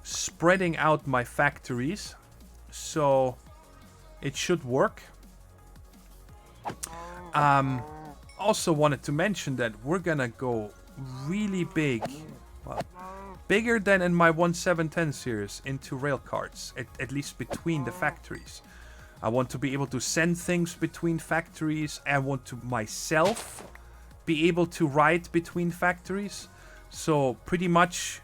spreading out my factories, so it should work. Also wanted to mention that we're gonna go really big, well, bigger than in my 1.7.10 series into rail carts, at least between the factories. I want to be able to send things between factories. I want to myself be able to ride between factories. So pretty much,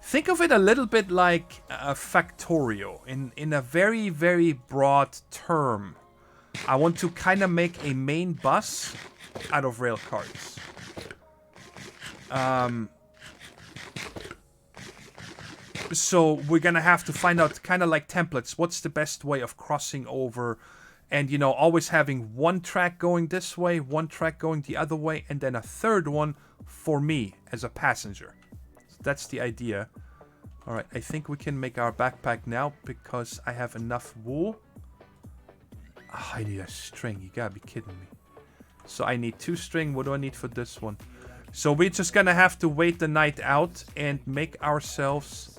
think of it a little bit like a Factorio in a very, very broad term. I want to kind of make a main bus out of rail cars. So we're gonna have to find out, kind of like templates, what's the best way of crossing over, and you know, always having one track going this way, one track going the other way, and then a third one for me as a passenger. So that's the idea. All right, I think we can make our backpack now because I have enough wool. Oh, I need a string. You gotta be kidding me. So I need 2 string. What do I need for this one? So we're just gonna have to wait the night out and make ourselves...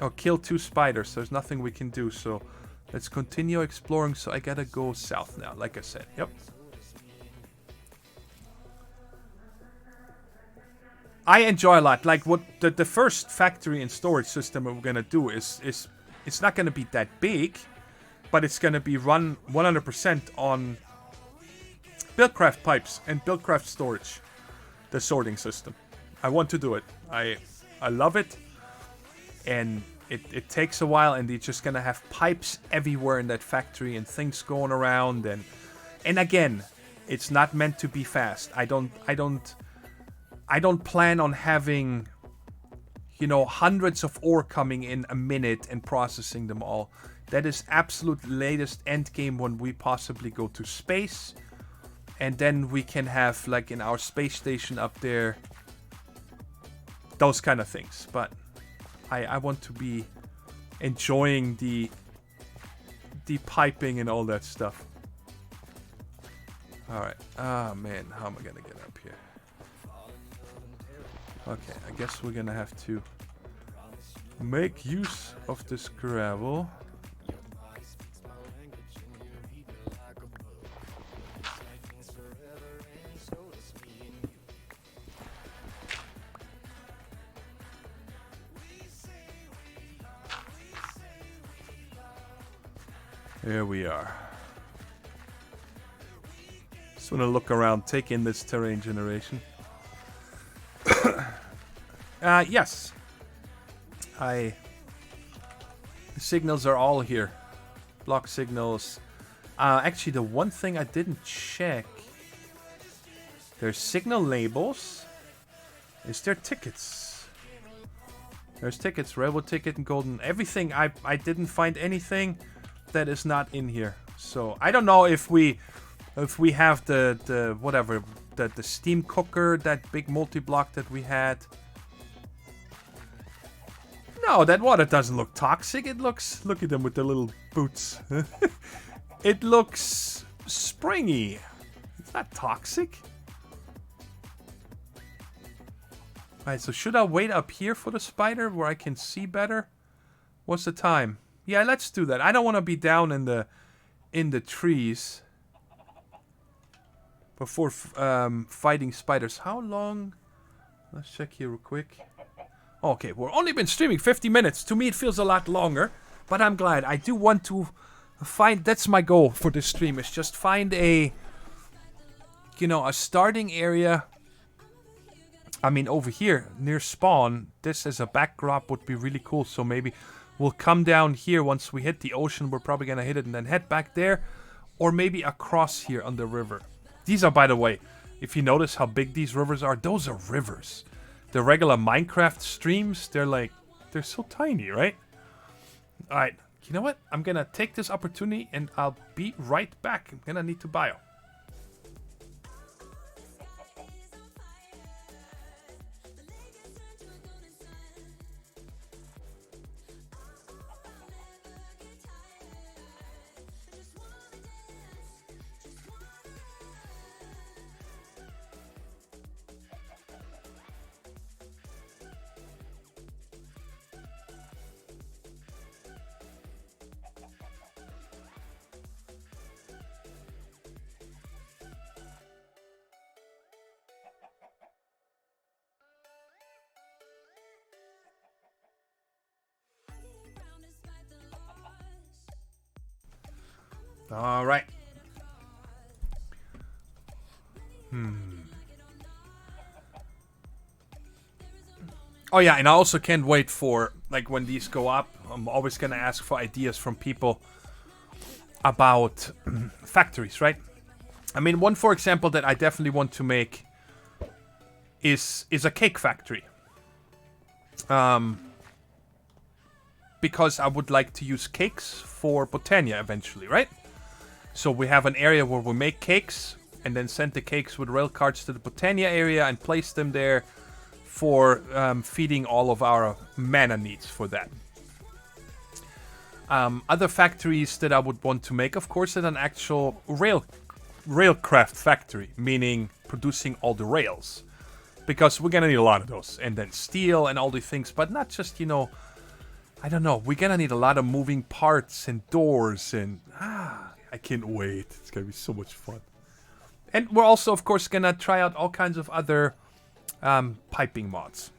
or kill 2 spiders. There's nothing we can do. So let's continue exploring. So I gotta go south now, like I said. Yep. I enjoy a lot. Like what the first factory and storage system we're gonna do is it's not gonna be that big, but it's gonna be run 100% on Buildcraft pipes and Buildcraft storage. The sorting system. I want to do it. I love it, and it takes a while, and you're just gonna have pipes everywhere in that factory and things going around, and again, it's not meant to be fast. I don't plan on having, you know, hundreds of ore coming in a minute and processing them all. That is absolute latest end game when we possibly go to space. And then we can have, like in our space station up there, those kind of things. But I want to be enjoying the piping and all that stuff. Alright. Ah, man. How am I going to get up here? Okay, I guess we're going to have to make use of this gravel. Here we are. Just want to look around, take in this terrain generation. Yes. The signals are all here. Block signals. Actually, the one thing I didn't check. There's signal labels. Is there tickets? There's tickets. Railroad ticket and golden. Everything. I didn't find anything that is not in here. So I don't know if we have the whatever, the steam cooker, that big multi-block that we had. No, that water doesn't look toxic. It looks, look at them with their little boots. It looks springy. It's not toxic. Alright, so should I wait up here for the spider where I can see better? What's the time? Yeah, let's do that. I don't want to be down in the trees before fighting spiders. How long? Let's check here real quick. Okay, we've only been streaming 50 minutes. To me, it feels a lot longer, but I'm glad. I do want to find. That's my goal for this stream. Is just find a, you know, a starting area. I mean, over here near spawn, this as a backdrop would be really cool. So maybe we'll come down here once we hit the ocean. We're probably gonna hit it and then head back there, or maybe across here on the river. These are, by the way, if you notice how big these rivers are, those are rivers. The regular Minecraft streams, they're so tiny, right? Alright, you know what? I'm gonna take this opportunity and I'll be right back. I'm gonna need to bio. All right. Oh yeah, and I also can't wait for, like, when these go up. I'm always gonna ask for ideas from people about factories, right? I mean, one, for example, that I definitely want to make is a cake factory. Because I would like to use cakes for Botania eventually, right? So we have an area where we make cakes and then send the cakes with rail carts to the Botania area and place them there for feeding all of our mana needs for that. Other factories that I would want to make, of course, is an actual railcraft factory, meaning producing all the rails. Because we're gonna need a lot of those. And then steel and all these things, but not just, you know, I don't know, we're gonna need a lot of moving parts and doors and... I can't wait. It's gonna be so much fun. And we're also, of course, gonna try out all kinds of other piping mods.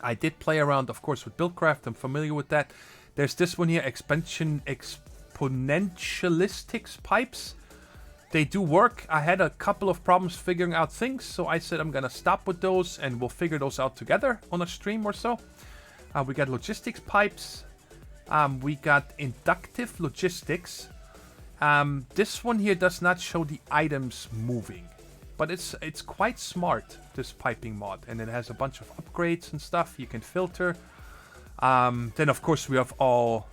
I did play around, of course, with Buildcraft. I'm familiar with that. There's this one here, exponentialistics pipes. They do work. I had a couple of problems figuring out things, so I said I'm gonna stop with those and we'll figure those out together on a stream or so. We got logistics pipes. We got inductive logistics. This one here does not show the items moving, but it's quite smart, this piping mod, and it has a bunch of upgrades and stuff you can filter. Then of course we have all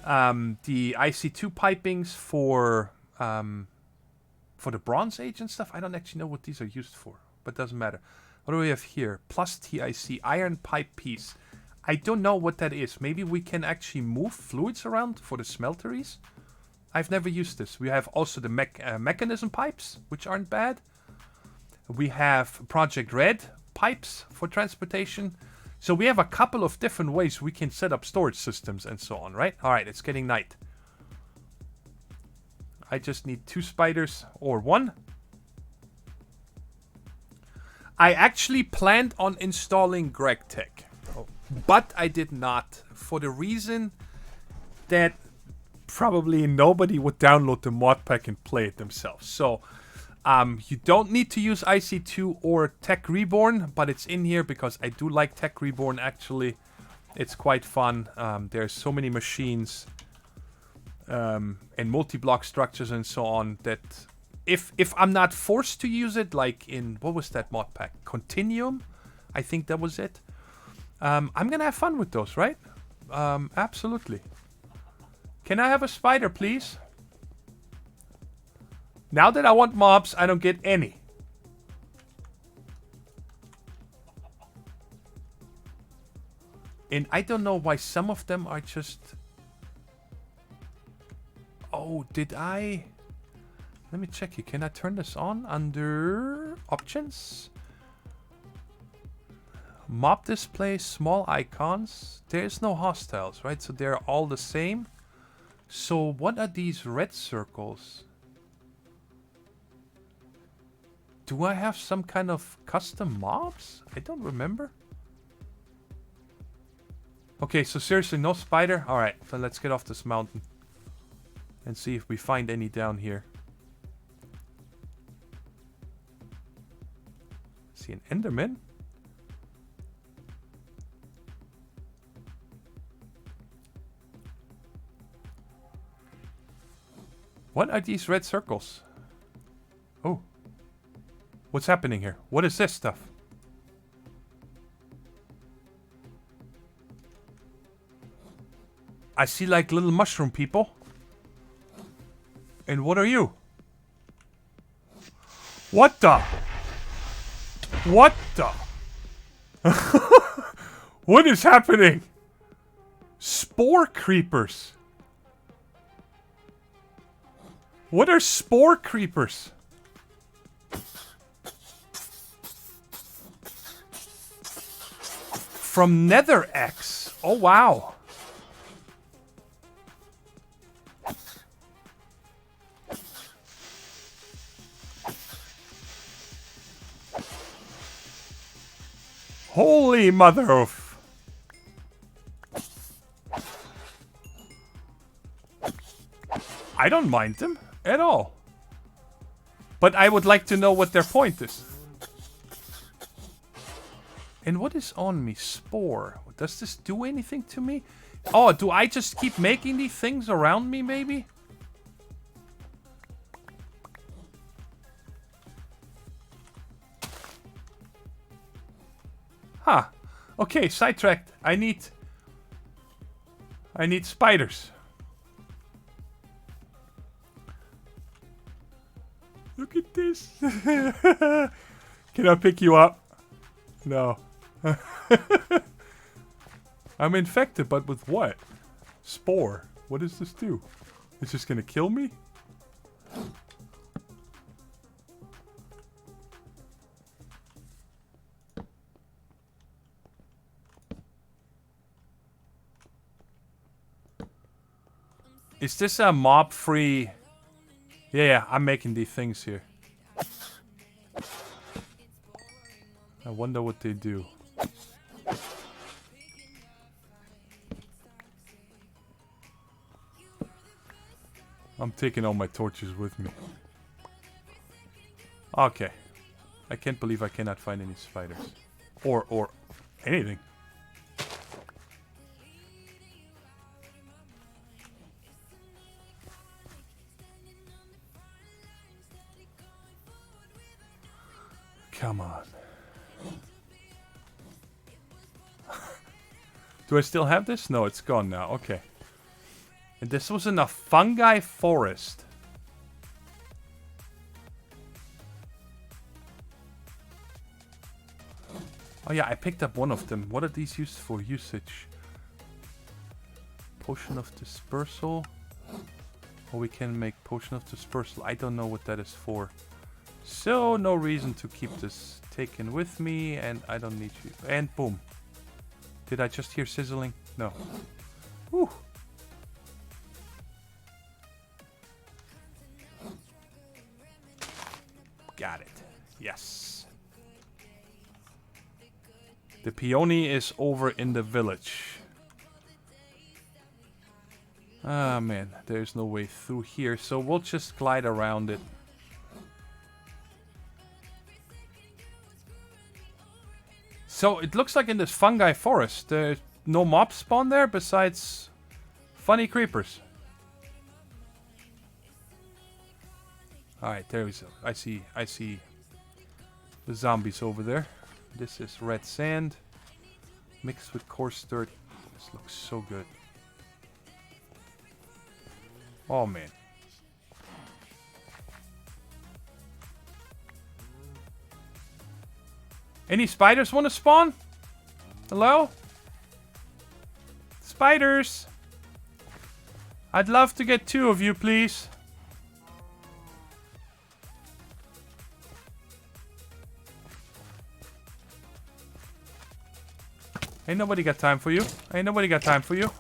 the IC2 pipings for the Bronze Age and stuff. I don't actually know what these are used for, but doesn't matter. What do we have here? Plus TIC, iron pipe piece. I don't know what that is. Maybe we can actually move fluids around for the smelteries. I've never used this. We have also the mechanism pipes, which aren't bad. We have Project Red pipes for transportation. So we have a couple of different ways we can set up storage systems and so on, right? Alright, it's getting night. I just need 2 spiders or 1. I actually planned on installing GregTech, but I did not, for the reason that probably nobody would download the Modpack and play it themselves. So you don't need to use IC2 or Tech Reborn, but it's in here because I do like Tech Reborn actually. It's quite fun. There's so many machines and multi-block structures and so on that if I'm not forced to use it, like in, what was that mod pack? Continuum? I think that was it. I'm gonna have fun with those, right? Absolutely. Can I have a spider, please? Now that I want mobs, I don't get any. And I don't know why some of them are just... Oh, did I... Let me check here. Can I turn this on under options? Mob display, small icons. There's no hostiles, right? So they're all the same. So what are these red circles? Do I have some kind of custom mobs? I don't remember. Okay, so seriously, no spider? Alright, so let's get off this mountain. And see if we find any down here. See an Enderman? What are these red circles? Oh. What's happening here? What is this stuff? I see like little mushroom people. And what are you? What the? What the? What is happening? Spore creepers. What are spore creepers? From Nether X. Oh, wow. Holy mother of... I don't mind them at all. But I would like to know what their point is. And what is on me? Spore. Does this do anything to me? Oh, do I just keep making these things around me, maybe? Huh. Okay, sidetracked. I need spiders. Look at this. Can I pick you up? No. I'm infected, but with what? Spore. What does this do? It's just gonna kill me? Is this a mob-free... Yeah, I'm making these things here. I wonder what they do. I'm taking all my torches with me. Okay. I can't believe I cannot find any spiders. Or anything. Come on. Do I still have this? No, it's gone now. Okay. And this was in a fungi forest. Oh yeah, I picked up one of them. What are these used for? Usage. Potion of dispersal. Or we can make potion of dispersal. I don't know what that is for. So, no reason to keep this taken with me. And I don't need you. And boom. Did I just hear sizzling? No. Whew. Got it. Yes. The peony is over in the village. Ah, man. There's no way through here. So we'll just glide around it. So it looks like in this fungi forest, there's no mobs spawn there besides funny creepers. Alright, there we go. I see the zombies over there. This is red sand mixed with coarse dirt. This looks so good. Oh man. Any spiders want to spawn? Hello? Spiders! I'd love to get 2 of you, please. Ain't nobody got time for you. Ain't nobody got time for you.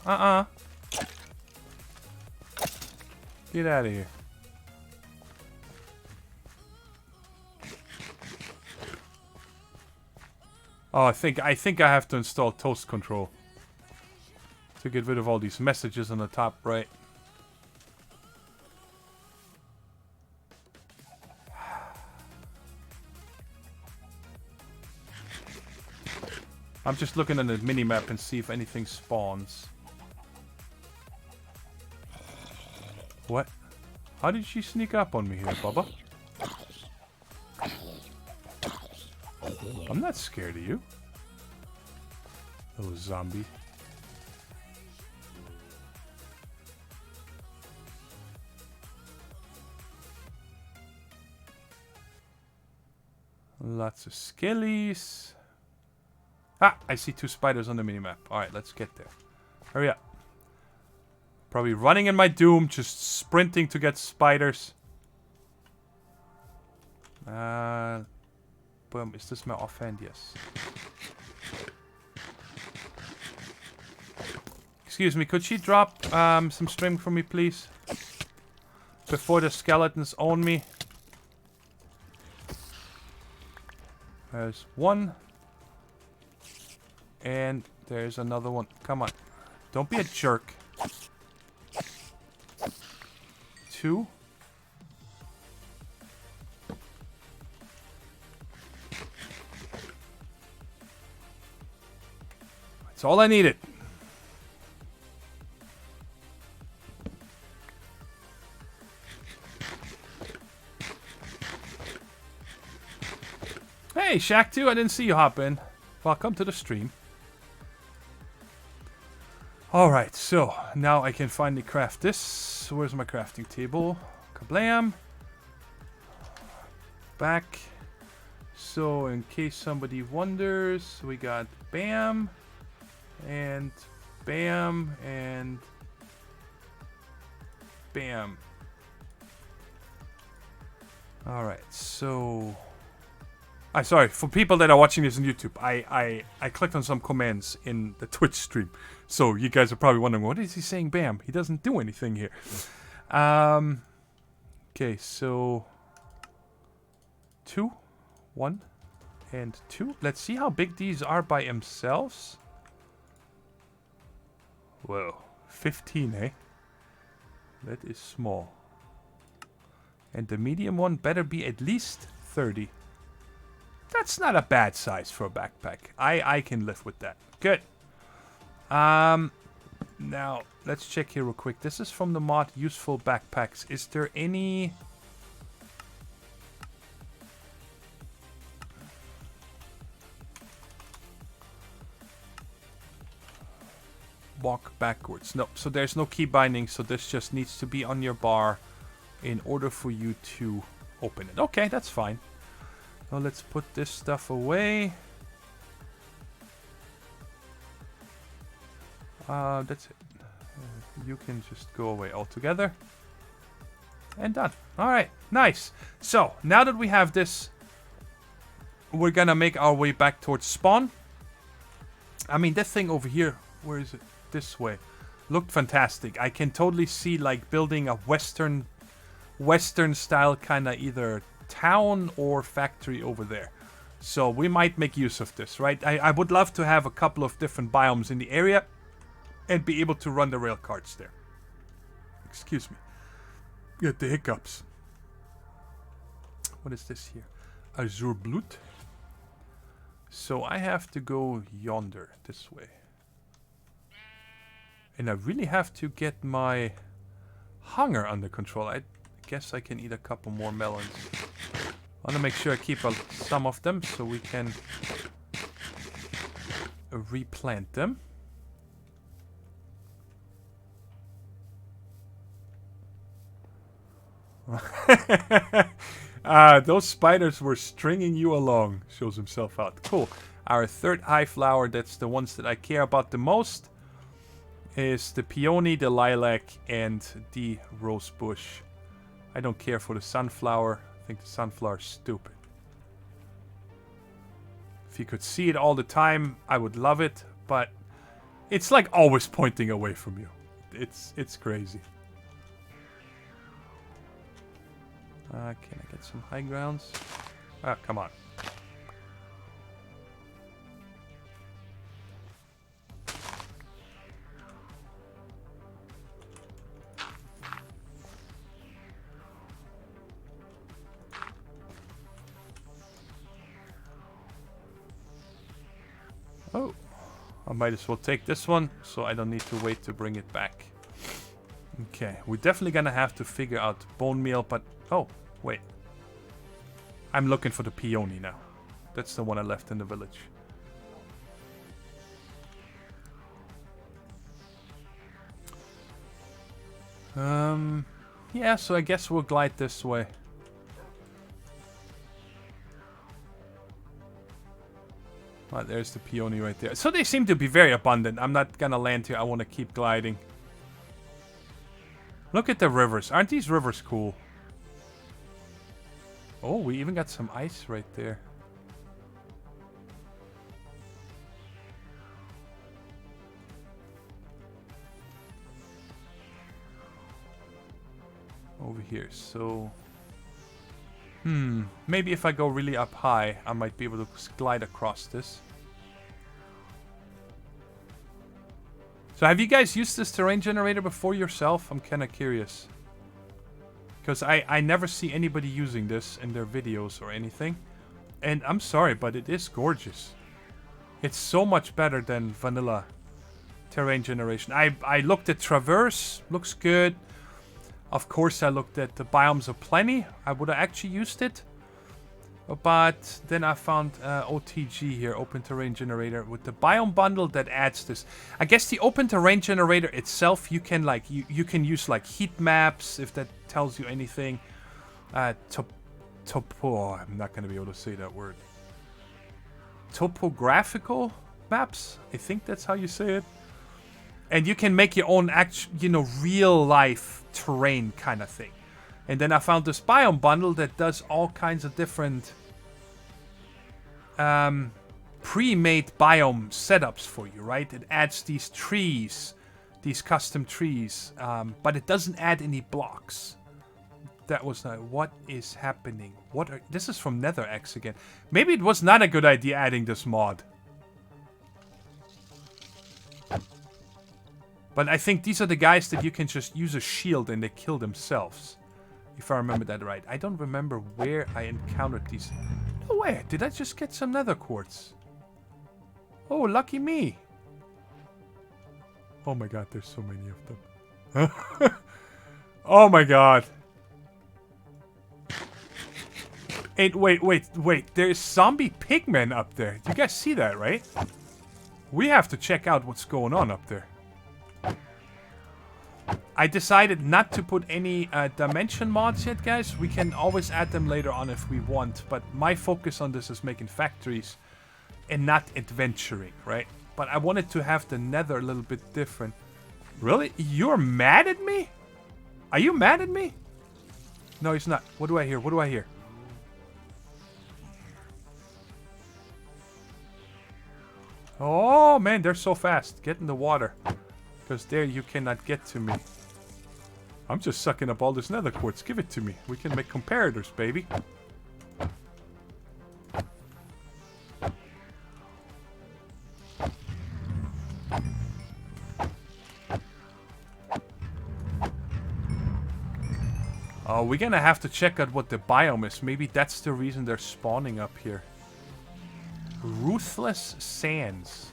Get out of here. Oh, I think I have to install toast control to get rid of all these messages on the top right. I'm just looking at the minimap and see if anything spawns. What? How did she sneak up on me here, Bubba? I'm not scared of you. Little zombie. Lots of skellies. Ah, I see 2 spiders on the minimap. Alright, let's get there. Hurry up. Probably running in my doom, just sprinting to get spiders. Boom, is this my offhand? Yes. Excuse me, could she drop some string for me, please? Before the skeletons own me. There's 1. And there's another one. Come on. Don't be a jerk. 2. That's all I needed. Hey, Shaq 2, I didn't see you hop in. Welcome to the stream. Alright, so now I can finally craft this. Where's my crafting table? Kablam. Back. So, in case somebody wonders, we got bam, and bam, and bam. Alright, so... sorry, for people that are watching this on YouTube, I clicked on some commands in the Twitch stream. So you guys are probably wondering, what is he saying bam? He doesn't do anything here. Okay, so... 2, 1, and 2. Let's see how big these are by themselves. Whoa, 15, eh? That is small. And the medium one better be at least 30. That's not a bad size for a backpack. I can live with that. Good. Now, let's check here real quick. This is from the mod Useful Backpacks. Is there any... walk backwards? No, so there's no key binding, so this just needs to be on your bar in order for you to open it. Okay, that's fine. Now let's put this stuff away. That's it. You can just go away altogether. And done. Alright, nice. So, now that we have this, we're gonna make our way back towards spawn. I mean, this thing over here, where is it? This way. Looked fantastic. I can totally see, like, building a Western style kind of either town or factory over there. So we might make use of this, right? I would love to have a couple of different biomes in the area and be able to run the rail carts there. Excuse me. Get the hiccups. What is this here? Azure Blut. So I have to go yonder, this way. And I really have to get my hunger under control. I guess I can eat a couple more melons. I want to make sure I keep some of them so we can replant them. Those spiders were stringing you along. Shows himself out. Cool. Our third high flower, that's the ones that I care about the most, is the peony, the lilac, and the rose bush. I don't care for the sunflower. I think the sunflower is stupid. If you could see it all the time, I would love it, but it's like always pointing away from you. It's crazy. Can I get some high grounds? Ah, come on. Oh, I might as well take this one, so I don't need to wait to bring it back. Okay, we're definitely gonna have to figure out bone meal, but... Oh, wait. I'm looking for the peony now. That's the one I left in the village. Yeah, so I guess we'll glide this way. Oh, there's the peony right there. So they seem to be very abundant. I'm not gonna land here. I want to keep gliding. Look at the rivers. Aren't these rivers cool? Oh, we even got some ice right there. Over here, so... maybe if I go really up high, I might be able to glide across this. So have you guys used this terrain generator before yourself? I'm kind of curious. Because I never see anybody using this in their videos or anything. And I'm sorry, but it is gorgeous. It's so much better than vanilla terrain generation. I looked at Traverse. Looks good. Of course, I looked at the Biomes of Plenty. I would have actually used it. But then I found OTG here, Open Terrain Generator, with the Biome Bundle that adds this. I guess the Open Terrain Generator itself, you can like you can use like heat maps, if that tells you anything. I'm not going to be able to say that word. Topographical maps? I think that's how you say it. And you can make your own real life terrain kind of thing. And then I found this biome bundle that does all kinds of different pre-made biome setups for you, right? It adds these trees, these custom trees, but it doesn't add any blocks. That was not... What is happening? This is from NetherX again. Maybe it was not a good idea adding this mod. But I think these are the guys that you can just use a shield and they kill themselves. If I remember that right. I don't remember where I encountered these. No way. Did I just get some nether quartz? Oh, lucky me. Oh my god, there's so many of them. Oh my god. And wait. There's zombie pigmen up there. You guys see that, right? We have to check out what's going on up there. I decided not to put any dimension mods yet, guys. We can always add them later on if we want. But my focus on this is making factories and not adventuring, right? But I wanted to have the nether a little bit different. Really? You're mad at me? Are you mad at me? No, he's not. What do I hear? What do I hear? Oh, man, they're so fast. Get in the water. Because there you cannot get to me. I'm just sucking up all this nether quartz. Give it to me. We can make comparators, baby. Oh, we're gonna have to check out what the biome is. Maybe that's the reason they're spawning up here. Ruthless Sands.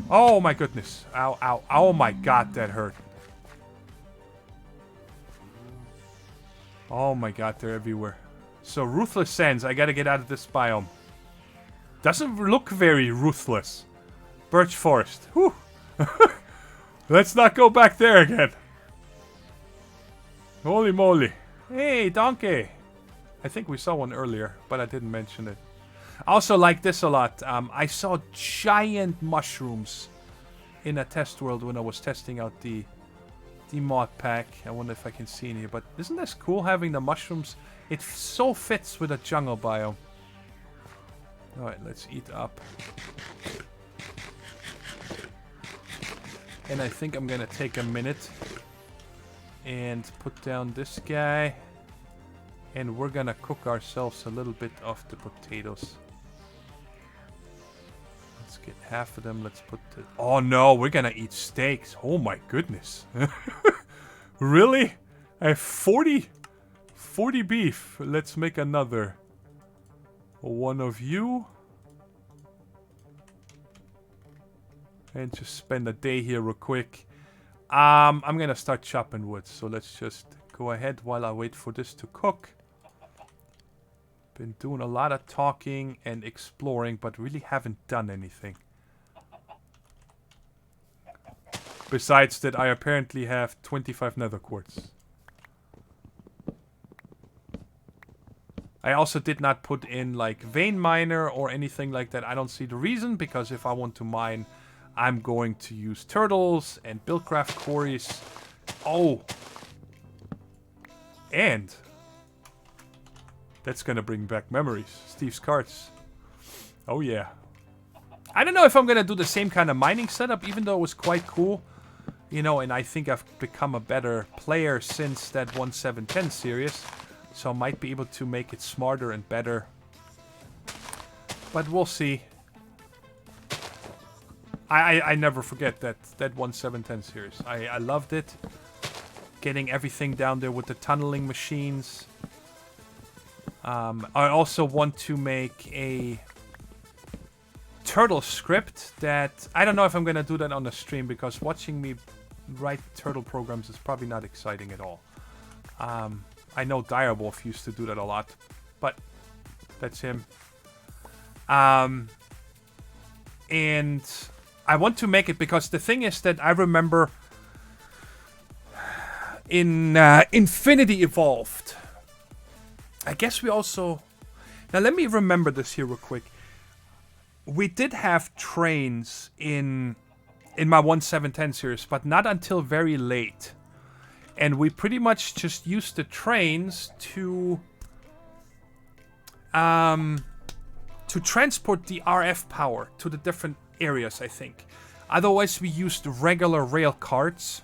Oh my goodness. Ow, ow. Oh my god, that hurt. Oh my god, they're everywhere. So, Ruthless Sands. I gotta get out of this biome. Doesn't look very ruthless. Birch Forest. Whew. Let's not go back there again. Holy moly. Hey, donkey. I think we saw one earlier, but I didn't mention it. I also like this a lot. I saw giant mushrooms in a test world when I was testing out the Modpack. I wonder if I can see in here. But isn't this cool having the mushrooms? It so fits with a jungle biome. Alright, let's eat up. And I think I'm gonna take a minute and put down this guy. And we're gonna cook ourselves a little bit of the potatoes. Let's get half of them. Let's put the... Oh no, we're gonna eat steaks. Oh my goodness. Really? I have 40 beef. Let's make another one of you. And just spend a day here real quick. I'm gonna start chopping wood. So let's just go ahead while I wait for this to cook. Been doing a lot of talking and exploring, but really haven't done anything. Besides that, I apparently have 25 nether quartz. I also did not put in like vein miner or anything like that. I don't see the reason, because if I want to mine, I'm going to use turtles and buildcraft quarries. Oh! And that's gonna bring back memories. Steve's carts. Oh yeah. I don't know if I'm gonna do the same kind of mining setup, even though it was quite cool. You know, and I think I've become a better player since that 1710 series. So I might be able to make it smarter and better. But we'll see. I never forget that 1710 series. I loved it. Getting everything down there with the tunneling machines. I also want to make a turtle script that I don't know if I'm gonna do that on the stream, because watching me write turtle programs is probably not exciting at all. I know Direwolf used to do that a lot, but that's him. And I want to make it because the thing is that I remember in Infinity Evolved, I guess we also... Now let me remember this here real quick. We did have trains in my 1.7.10 series, but not until very late. And we pretty much just used the trains to transport the RF power to the different areas, I think. Otherwise, we used regular rail carts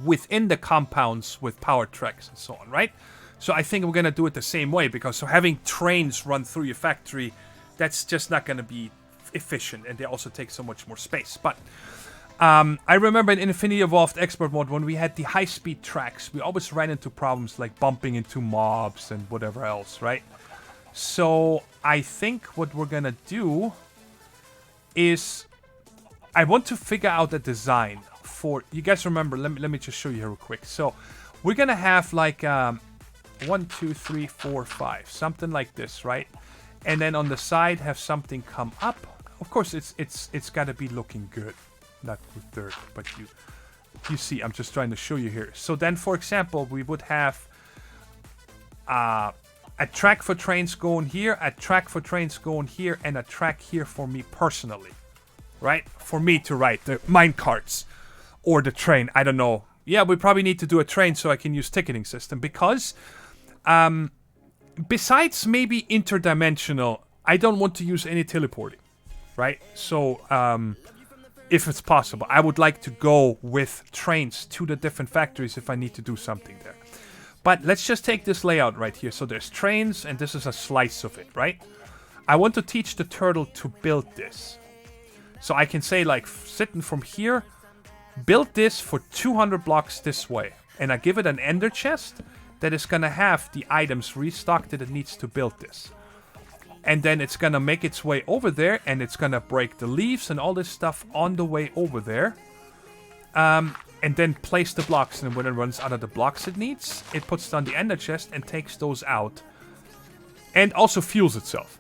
within the compounds with power tracks and so on, right? So I think we're going to do it the same way, because so having trains run through your factory, that's just not going to be efficient, and they also take so much more space. But I remember in Infinity Evolved Expert Mode, when we had the high-speed tracks, we always ran into problems like bumping into mobs and whatever else, right? So I think what we're going to do is I want to figure out a design for... You guys remember, let me just show you here real quick. So we're going to have like 1, 2, 3, 4, 5, something like this, right? And then on the side have something come up. Of course, it's got to be looking good. Not with dirt, but you see, I'm just trying to show you here. So then, for example, we would have a track for trains going here, a track for trains going here, and a track here for me personally, right? For me to ride the mine carts or the train. I don't know. Yeah, we probably need to do a train so I can use ticketing system, because besides maybe interdimensional, I don't want to use any teleporting, right? So if it's possible, I would like to go with trains to the different factories if I need to do something there. But let's just take this layout right here. So there's trains, and this is a slice of it, right? I want to teach the turtle to build this. So I can say, like, sitting from here, build this for 200 blocks this way. And I give it an ender chest that is going to have the items restocked that it needs to build this. And then it's going to make its way over there, and it's going to break the leaves and all this stuff on the way over there. And then place the blocks, and when it runs out of the blocks it needs, it puts down the ender chest and takes those out. And also fuels itself.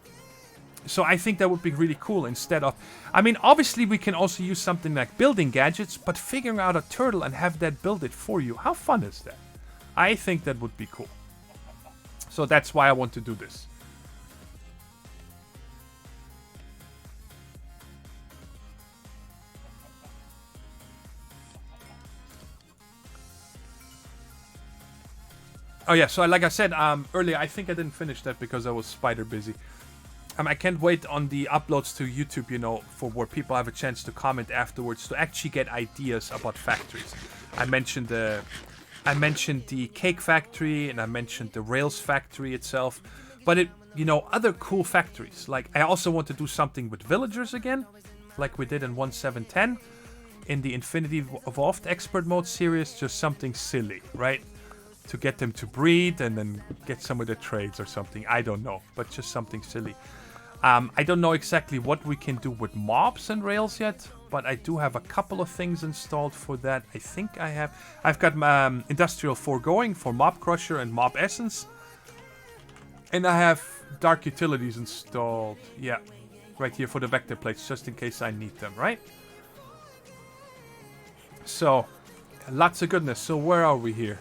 So I think that would be really cool instead of... I mean, obviously we can also use something like building gadgets, but figuring out a turtle and have that build it for you. How fun is that? I think that would be cool. So that's why I want to do this. Oh yeah, so like I said earlier, I think I didn't finish that because I was spider busy. I can't wait on the uploads to YouTube, you know, for where people have a chance to comment afterwards to actually get ideas about factories. I mentioned the cake factory, and I mentioned the rails factory itself, but other cool factories. Like I also want to do something with villagers again, like we did in 1.7.10 in the Infinity Evolved Expert Mode series. Just something silly, right? To get them to breed and then get some of the trades or something. I don't know, but just something silly. I don't know exactly what we can do with mobs and rails yet, but I do have a couple of things installed for that. I think I've got Industrial 4 going for Mob Crusher and Mob Essence. And I have Dark Utilities installed. Yeah, right here for the vector plates, just in case I need them, right? So, lots of goodness. So where are we here?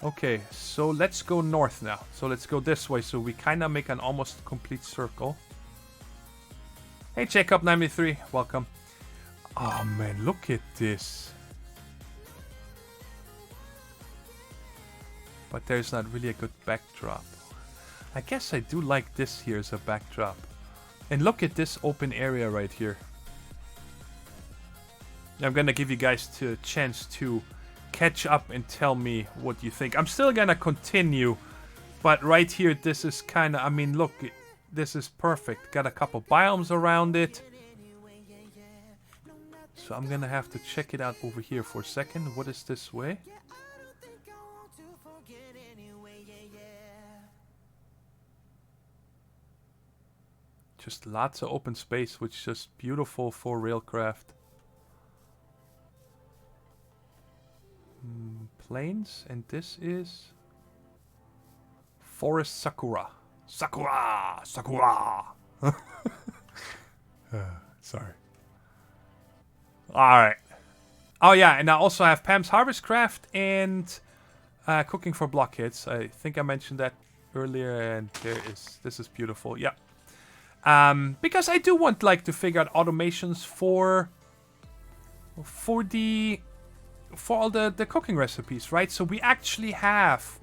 Okay, so let's go north now. So let's go this way, so we kind of make an almost complete circle. Hey, Jacob93, welcome. Oh man, look at this. But there's not really a good backdrop. I guess I do like this here as a backdrop. And look at this open area right here. I'm gonna give you guys a chance to catch up and tell me what you think. I'm still gonna continue, but right here, this is kind of, I mean, look, this is perfect. Got a couple biomes around it. So I'm gonna have to check it out over here for a second. What is this way? Just lots of open space, which is just beautiful for railcraft. Plains, and this is Forest Sakura. Sakura! Sakura! Sorry. Alright. Oh yeah, and I also have Pam's Harvest Craft and Cooking for Blockheads. I think I mentioned that earlier, and this is beautiful. Yeah. Because I do want like to figure out automations for all the cooking recipes, right? So we actually have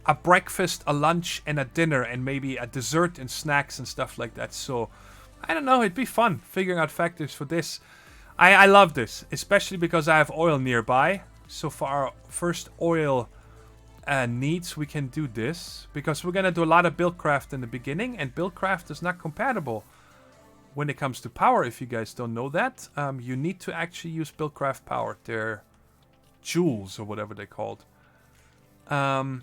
a breakfast, a lunch, and a dinner, and maybe a dessert and snacks and stuff like that. So I don't know, it'd be fun figuring out factors for this. I love this, especially because I have oil nearby. So for our first oil needs, we can do this, because we're gonna do a lot of Buildcraft in the beginning, and Buildcraft is not compatible when it comes to power. If you guys don't know that, you need to actually use Buildcraft power. They're joules or whatever they're called. I'm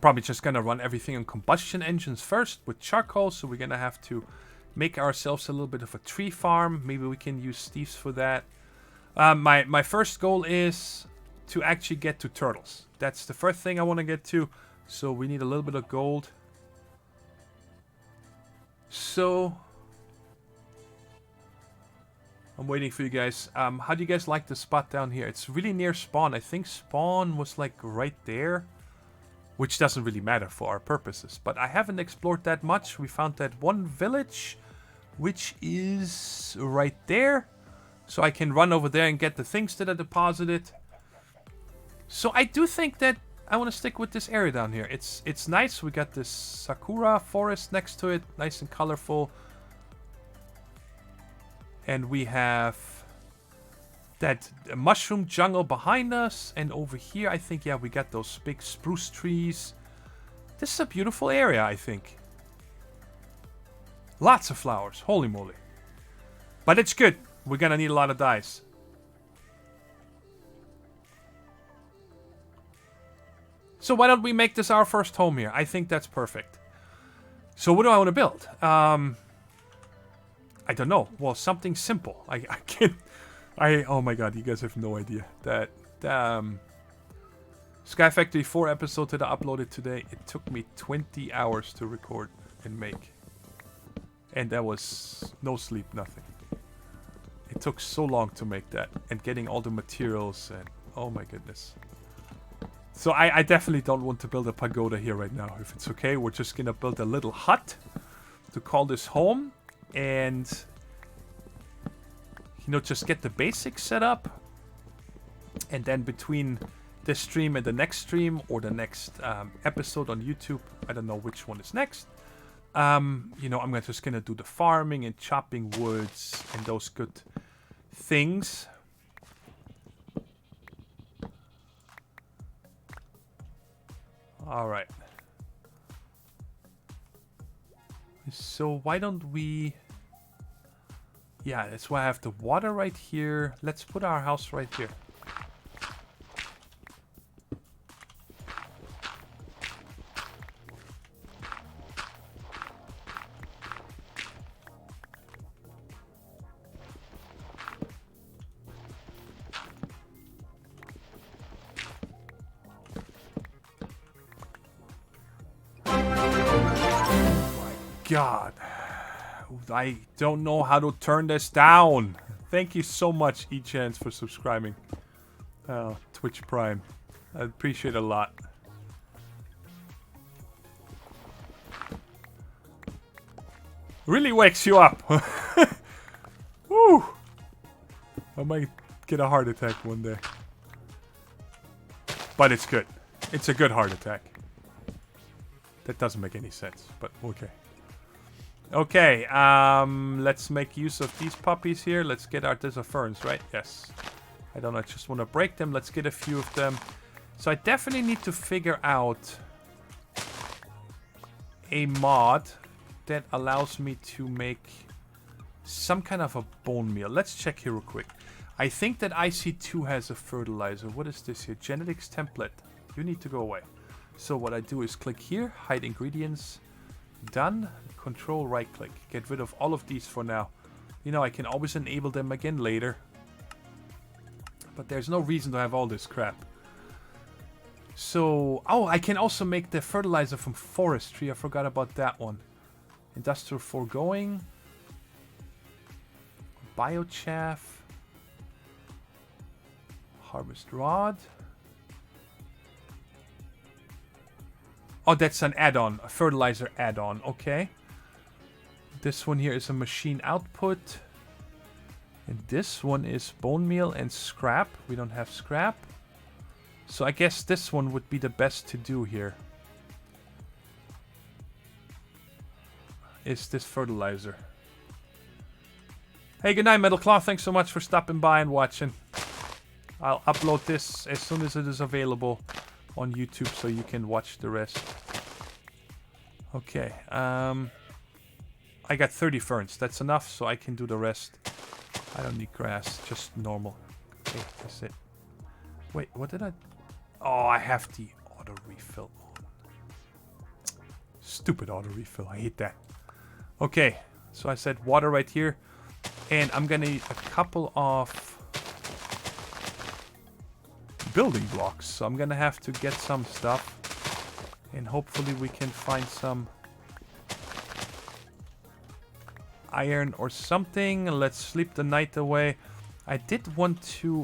probably just gonna run everything on combustion engines first with charcoal, so we're gonna have to make ourselves a little bit of a tree farm. Maybe we can use Steve's for that. My first goal is to actually get to turtles. That's the first thing I want to get to. So we need a little bit of gold. So I'm waiting for you guys. How do you guys like the spot down here? It's really near spawn. I think spawn was like right there, which doesn't really matter for our purposes. But I haven't explored that much. We found that one village, which is right there. So I can run over there and get the things that are deposited. So I do think that I want to stick with this area down here. It's nice. We got this sakura forest next to it. Nice and colorful. And we have that mushroom jungle behind us. And over here, I think, yeah, we got those big spruce trees. This is a beautiful area, I think. Lots of flowers. Holy moly. But it's good. We're gonna need a lot of dyes. So why don't we make this our first home here? I think that's perfect. So what do I want to build? I don't know. Well, something simple. Oh my god, you guys have no idea. That Sky Factory 4 episode that I uploaded today, it took me 20 hours to record and make. And that was no sleep, nothing. It took so long to make that, and getting all the materials, and oh my goodness. So I definitely don't want to build a pagoda here right now. If it's okay, we're just gonna build a little hut to call this home, and you know, just get the basics set up, and then between this stream and the next stream, or the next episode on YouTube, I don't know which one is next. You know, I'm just gonna do the farming and chopping woods and those good things. All right. So why don't we? Yeah, that's why I have the water right here. Let's put our house right here. God, I don't know how to turn this down. Thank you so much, eChance, for subscribing. Twitch Prime. I appreciate it a lot. Really wakes you up. Woo! I might get a heart attack one day. But it's good. It's a good heart attack. That doesn't make any sense, but okay. Okay, let's make use of these puppies here. Let's get our ferns, right? Yes. I don't know, I just want to break them. Let's get a few of them. So I definitely need to figure out a mod that allows me to make some kind of a bone meal. Let's check here real quick. I think that IC2 has a fertilizer. What is this here? Genetics template. You need to go away. So what I do is click here, hide ingredients, done, control right click. Get rid of all of these for now. You know, I can always enable them again later. But there's no reason to have all this crap. So, oh, I can also make the fertilizer from forestry. I forgot about that one. Industrial foregoing. Biochaff. Harvest rod. Oh, that's an add-on. A fertilizer add-on. Okay. This one here is a machine output. And this one is bone meal and scrap. We don't have scrap. So I guess this one would be the best to do here. Is this fertilizer. Hey, good night, Metal Claw. Thanks so much for stopping by and watching. I'll upload this as soon as it is available on YouTube so you can watch the rest. Okay, I got 30 ferns. That's enough so I can do the rest. I don't need grass, just normal. Okay, that's it. Wait, what did I... Oh, I have the auto refill on. Stupid auto refill, I hate that. Okay, so I said water right here. And I'm gonna need a couple of building blocks. So I'm gonna have to get some stuff. And hopefully we can find some iron or something. Let's sleep the night away. I did want to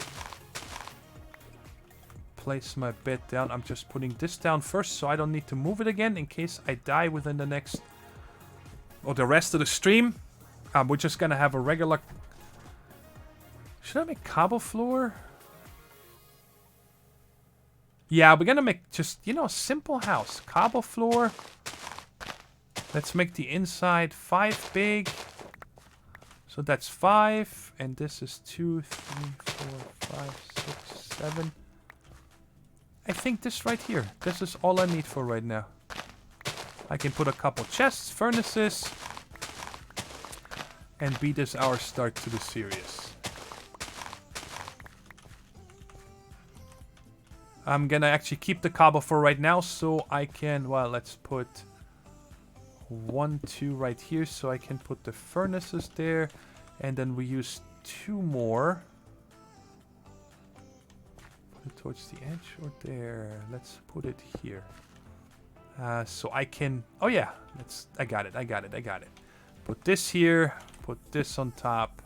place my bed down. I'm just putting this down first so I don't need to move it again in case I die within the next... or the rest of the stream. We're just gonna have a regular... Should I make cobble floor? Yeah, we're gonna make just, you know, a simple house. Cobble floor. Let's make the inside 5 big. So that's 5. And this is 2, 3, 4, 5, 6, 7. I think this right here. This is all I need for right now. I can put a couple chests, furnaces. And be this our start to the series. I'm gonna actually keep the cobble for right now so I can, well, let's put 1, 2 right here so I can put the furnaces there. And then we use 2 more. Put it towards the edge or there. Let's put it here. So I can, oh yeah, I got it. Put this here, put this on top.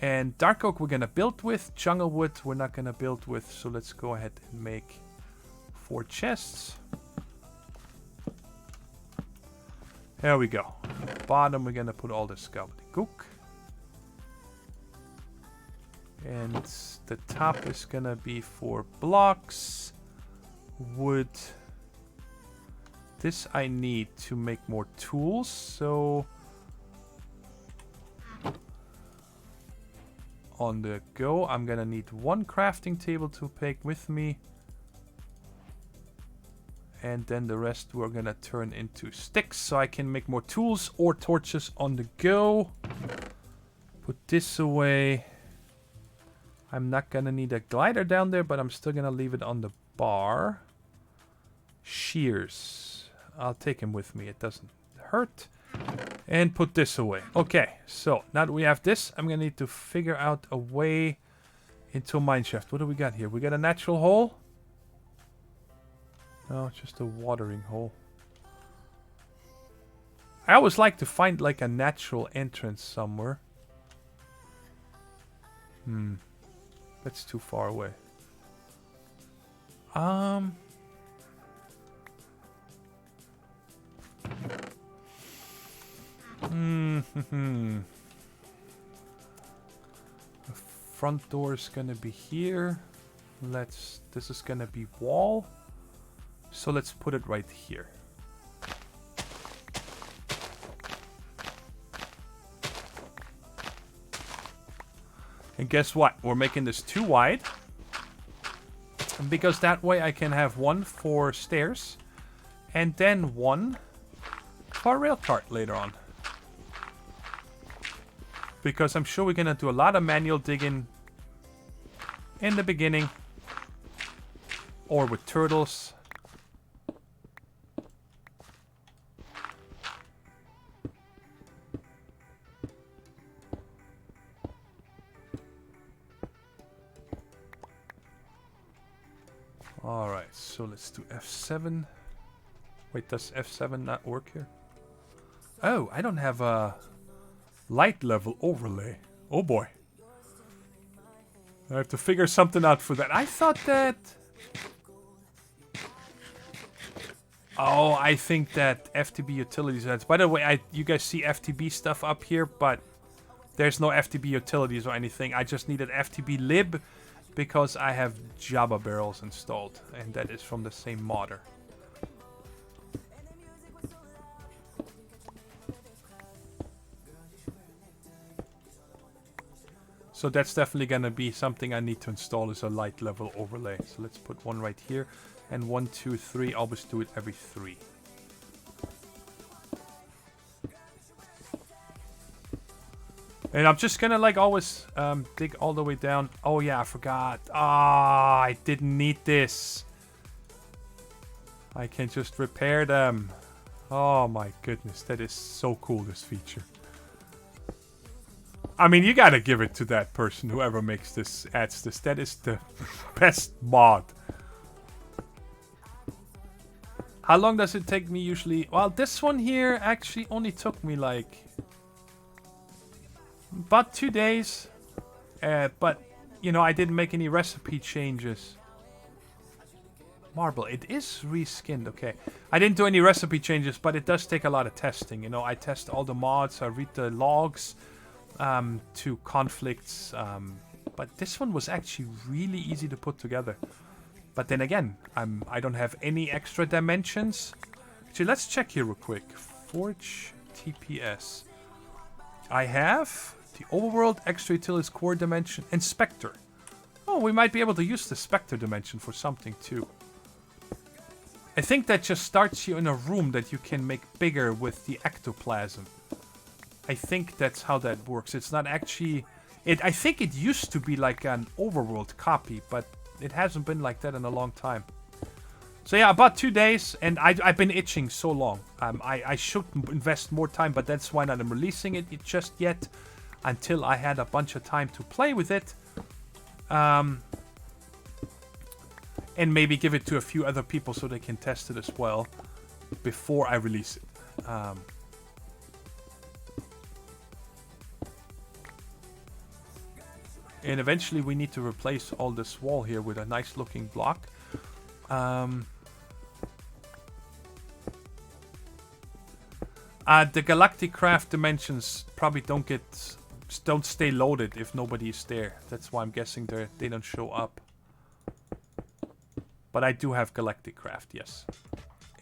And dark oak we're gonna build with. Jungle wood we're not gonna build with. So let's go ahead and make 4 chests. There we go. Bottom we're gonna put all this gobbledygook. And the top is gonna be 4 blocks. Wood. This I need to make more tools, so... on the go, I'm gonna need 1 crafting table to take with me. And then the rest we're gonna turn into sticks so I can make more tools or torches on the go. Put this away. I'm not gonna need a glider down there, but I'm still gonna leave it on the bar. Shears. I'll take him with me, it doesn't hurt. And put this away. Okay, so now that we have this, I'm gonna need to figure out a way into a mine shaft. What do we got here? We got a natural hole? No, it's just a watering hole. I always like to find like a natural entrance somewhere. That's too far away. The front door is gonna be here. This is gonna be wall. So let's put it right here. And guess what? We're making this too wide. And because that way I can have 1 for stairs. And then 1 for a rail cart later on. Because I'm sure we're gonna do a lot of manual digging in the beginning. Or with turtles. Alright, so let's do F7. Wait, does F7 not work here? Oh, I don't have a light level overlay. Oh boy. I have to figure something out for that. I thought that... Oh, I think that FTB utilities has... By the way, you guys see FTB stuff up here, but there's no FTB utilities or anything. I just needed FTB lib because I have Java barrels installed, and that is from the same modder. So that's definitely going to be something I need to install, is a light level overlay. So let's put one right here. And 1, 2, 3. Always do it every 3. And I'm just going to like always dig all the way down. Oh yeah, I forgot. Ah, I didn't need this. I can just repair them. Oh my goodness, that is so cool, this feature. I mean, you gotta give it to that person, whoever makes this, adds this. That is the best mod. How long does it take me usually? Well, this one here actually only took me like about 2 days. But, you know, I didn't make any recipe changes. Marble, it is reskinned, okay. I didn't do any recipe changes, but it does take a lot of testing. You know, I test all the mods, I read the logs. To conflicts, but this one was actually really easy to put together. But then again, I don't have any extra dimensions. Actually, let's check here real quick. Forge TPS. I have the overworld, extra utilities, core dimension, and specter. Oh, we might be able to use the specter dimension for something too. I think that just starts you in a room that you can make bigger with the ectoplasm. I think that's how that works. It's not actually... I think it used to be like an overworld copy, but it hasn't been like that in a long time. So yeah, about 2 days, and I've been itching so long. I should invest more time, but that's why not I'm releasing it just yet, until I had a bunch of time to play with it. And maybe give it to a few other people so they can test it as well before I release it. And eventually we need to replace all this wall here with a nice looking block. The Galactic Craft dimensions probably don't stay loaded if nobody is there. That's why I'm guessing they don't show up. But I do have Galactic Craft, yes.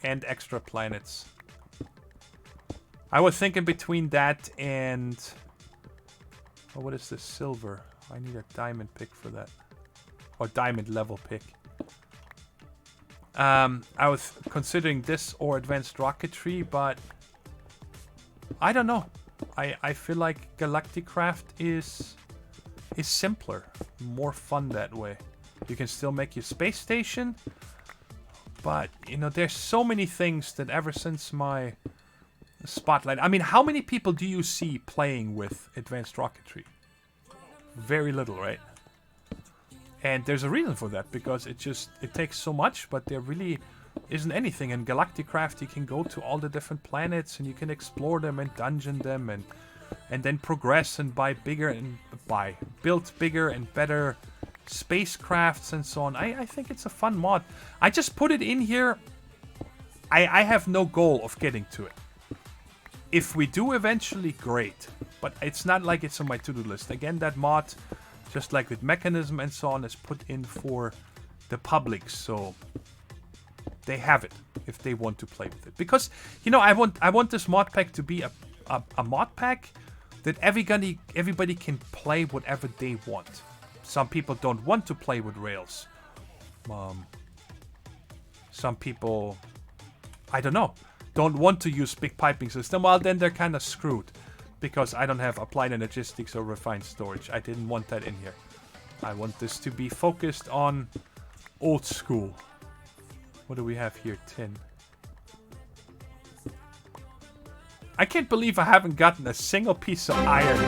And extra planets. I was thinking between that and... Oh, what is this? Silver. I need a diamond pick for that. Or diamond level pick. I was considering this or advanced rocketry, but I don't know. I feel like Galactic Craft is simpler, more fun that way. You can still make your space station, but you know, there's so many things that ever since my Spotlight. I mean, how many people do you see playing with advanced rocketry? Very little, right? And there's a reason for that, because it takes so much, but there really isn't anything. In Galactic Craft, you can go to all the different planets and you can explore them and dungeon them and then progress and build bigger and better spacecrafts and so on. I think it's a fun mod. I just put it in here. I have no goal of getting to it. If we do eventually, great. But it's not like it's on my to-do list. Again, that mod, just like with Mechanism and so on, is put in for the public. So they have it if they want to play with it. Because, you know, I want this mod pack to be a mod pack that everybody can play whatever they want. Some people don't want to play with Rails. Some people, I don't know, don't want to use big piping system. Well, then they're kind of screwed, because I don't have applied energistics or refined storage. I didn't want that in here. I want this to be focused on old school. What do we have here? Tin. I can't believe I haven't gotten a single piece of iron.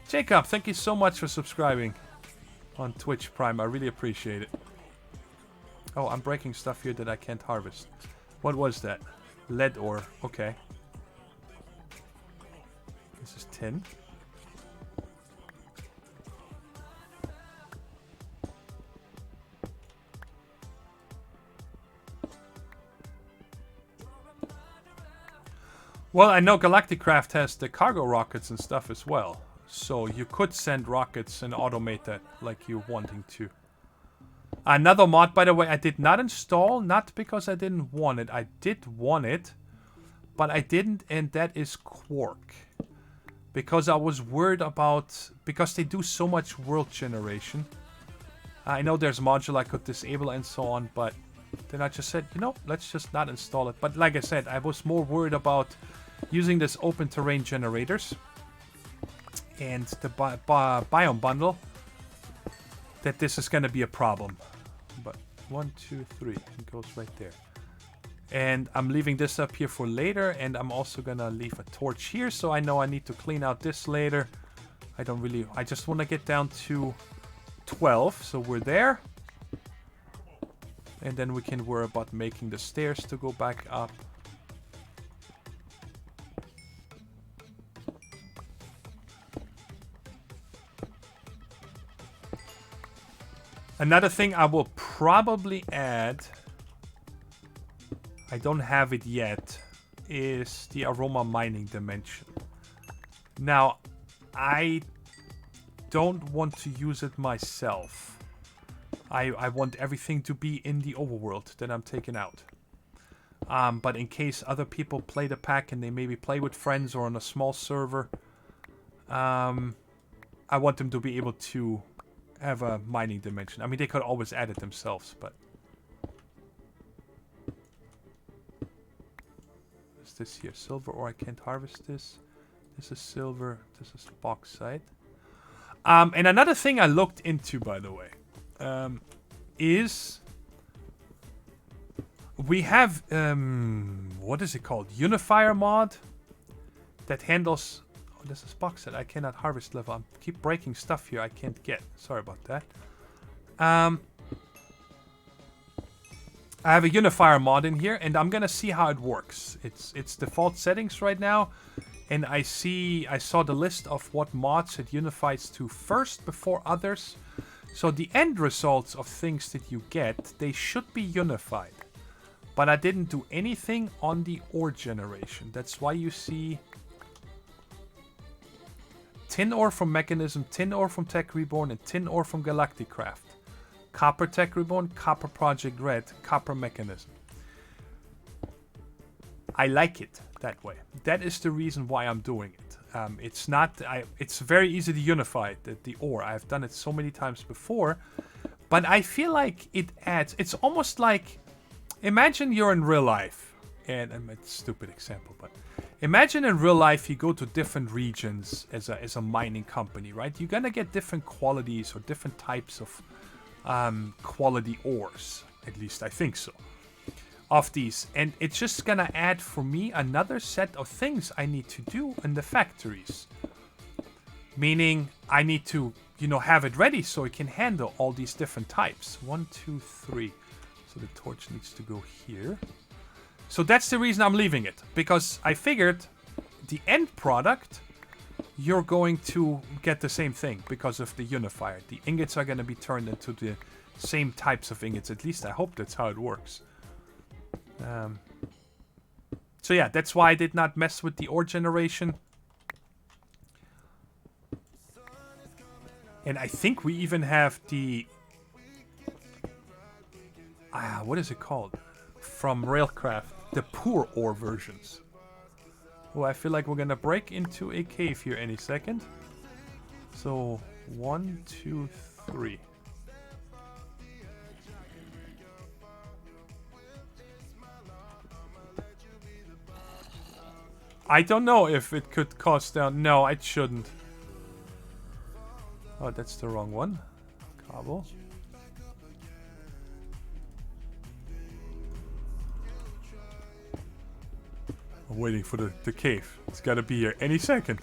Jacob, thank you so much for subscribing. on Twitch Prime. I really appreciate it. Oh, I'm breaking stuff here that I can't harvest. What was that? Lead ore. Okay. This is tin. Well, I know Galacticraft has the cargo rockets and stuff as well. So you could send rockets and automate that like you're wanting to. Another mod, by the way, I did not install. Not because I didn't want it. I did want it. But I didn't, and that is Quark. Because I was worried about... Because they do so much world generation. I know there's a module I could disable and so on, but... Then I just said, you know, let's just not install it. But like I said, I was more worried about using this open terrain generators and the biome bundle, that this is going to be a problem. But 1, 2, 3, it goes right there. And I'm leaving this up here for later, and I'm also going to leave a torch here, so I know I need to clean out this later. I just want to get down to 12, so we're there. And then we can worry about making the stairs to go back up. Another thing I will probably add, I don't have it yet, is the aroma mining dimension. Now, I don't want to use it myself. I want everything to be in the overworld that I'm taking out. But in case other people play the pack and they maybe play with friends or on a small server, I want them to be able to have a mining dimension. I mean, they could always add it themselves, but... What's this here? Silver ore, I can't harvest this. This is silver, this is bauxite. And another thing I looked into, by the way, is we have what is it called? Unifier mod that handles. Oh, this is bauxite. I cannot harvest level. I keep breaking stuff here. I can't get. Sorry about that. I have a unifier mod in here, and I'm gonna see how it works. It's default settings right now, and I saw the list of what mods it unifies to first before others. So the end results of things that you get, they should be unified. But I didn't do anything on the ore generation. That's why you see tin ore from Mechanism, tin ore from Tech Reborn, and tin ore from Galacticraft. Copper Tech Reborn, Copper Project Red, Copper Mechanism. I like it that way. That is the reason why I'm doing it. It's very easy to unify the ore. I've done it so many times before, but I feel like it adds. It's almost like, imagine you're in real life, and it's a stupid example, but imagine in real life you go to different regions as a mining company, right? You're gonna get different qualities or different types of quality ores. At least I think so. Of these, and it's just gonna add for me another set of things I need to do in the factories, meaning I need to, you know, have it ready so it can handle all these different types. 1, 2, 3, so the torch needs to go here. So that's the reason I'm leaving it, because I figured the end product, you're going to get the same thing because of the unifier. The ingots are going to be turned into the same types of ingots. At least I hope that's how it works. So yeah, that's why I did not mess with the ore generation. And I think we even have the... what is it called? From Railcraft. The poor ore versions. Oh, I feel like we're gonna break into a cave here any second. So, 1, 2, 3. I don't know if it could cost down. No, it shouldn't. Oh, that's the wrong one. Cobble. I'm waiting for the cave. It's gotta be here any second.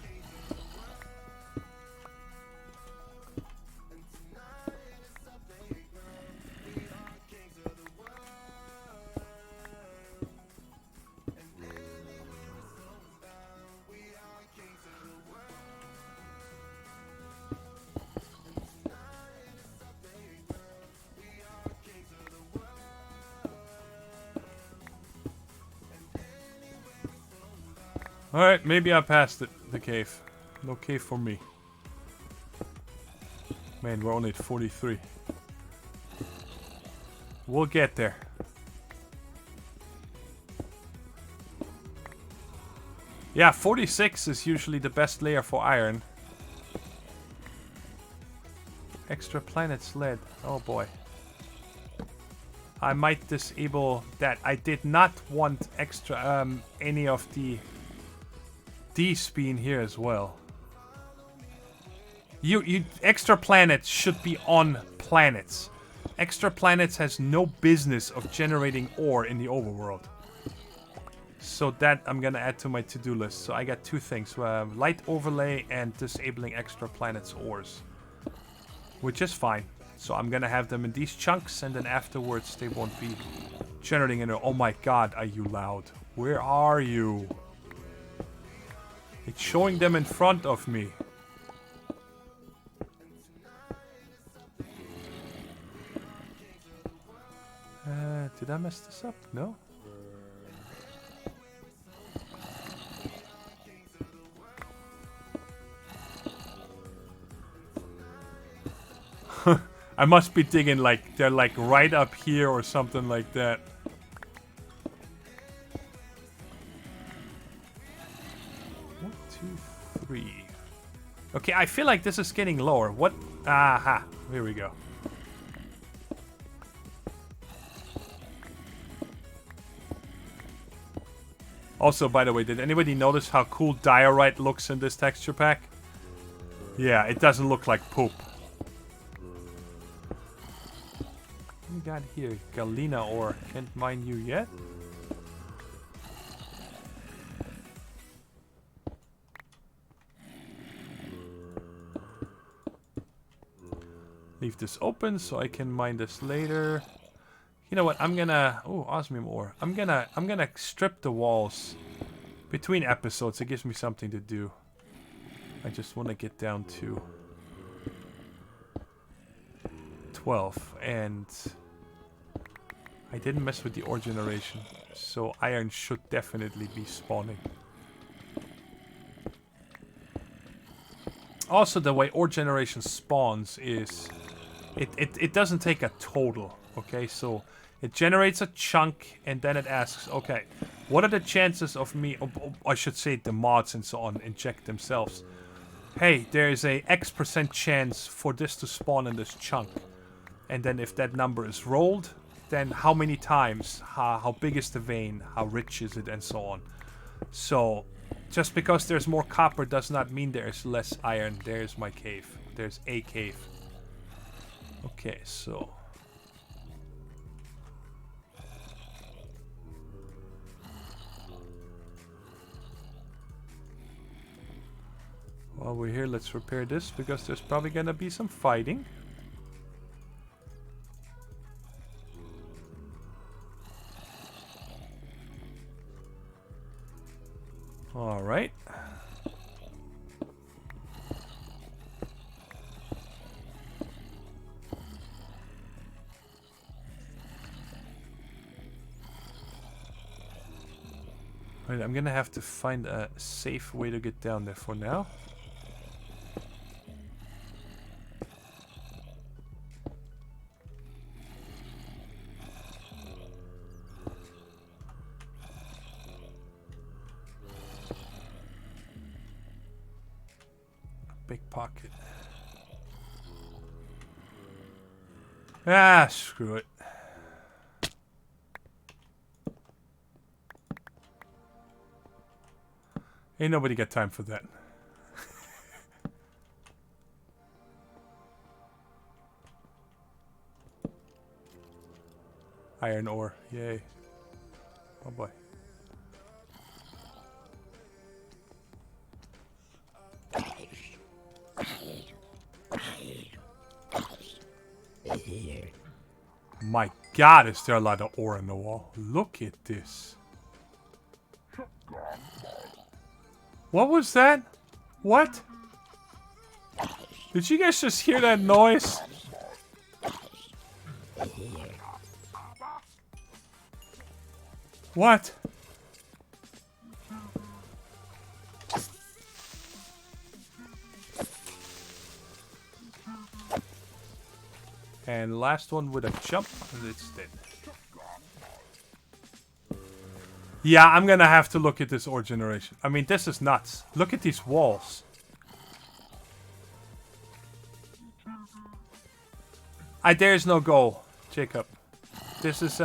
Alright, maybe I passed it, the cave. No cave for me. Man, we're only at 43. We'll get there. Yeah, 46 is usually the best layer for iron. Extra planets led. Oh boy. I might disable that. I did not want extra any of the D-spin here as well. You extra planets should be on planets. Extra planets has no business of generating ore in the overworld. So that I'm gonna add to my to-do list. So I got two things. Light overlay and disabling extra planets ores. Which is fine. So I'm gonna have them in these chunks and then afterwards they won't be generating an ore. Oh my god, are you loud? Where are you? It's showing them in front of me. Did I mess this up? No? I must be digging like they're like right up here or something like that. One, two, three. Okay, I feel like this is getting lower. What? Aha. Here we go. Also, by the way, did anybody notice how cool diorite looks in this texture pack? Yeah, it doesn't look like poop. What we got here? Galena ore. Can't mine you yet? Leave this open so I can mine this later. You know what? I'm gonna... Oh, osmium ore. I'm gonna strip the walls between episodes. It gives me something to do. I just want to get down to 12. And I didn't mess with the ore generation. So iron should definitely be spawning. Also, the way ore generation spawns is... It doesn't take a total. Okay, so it generates a chunk and then it asks, okay, what are the chances of me, I should say the mods and so on inject themselves. Hey, there is a X% chance for this to spawn in this chunk. And then if that number is rolled, then how many times, how big is the vein, how rich is it, and so on. So, just because there's more copper does not mean there's less iron. There's my cave. There's a cave. Okay, so... While we're here, let's repair this, because there's probably gonna be some fighting. Alright. Alright, I'm gonna have to find a safe way to get down there for now. Big pocket. Ah, screw it. Ain't nobody got time for that. Iron ore, yay. Oh boy. My god, is there a lot of ore in the wall? Look at this. What was that? What? Did you guys just hear that noise? What? And last one with a jump, and it's dead. Yeah, I'm gonna have to look at this ore generation. I mean, this is nuts. Look at these walls. There's no goal, Jacob. This is,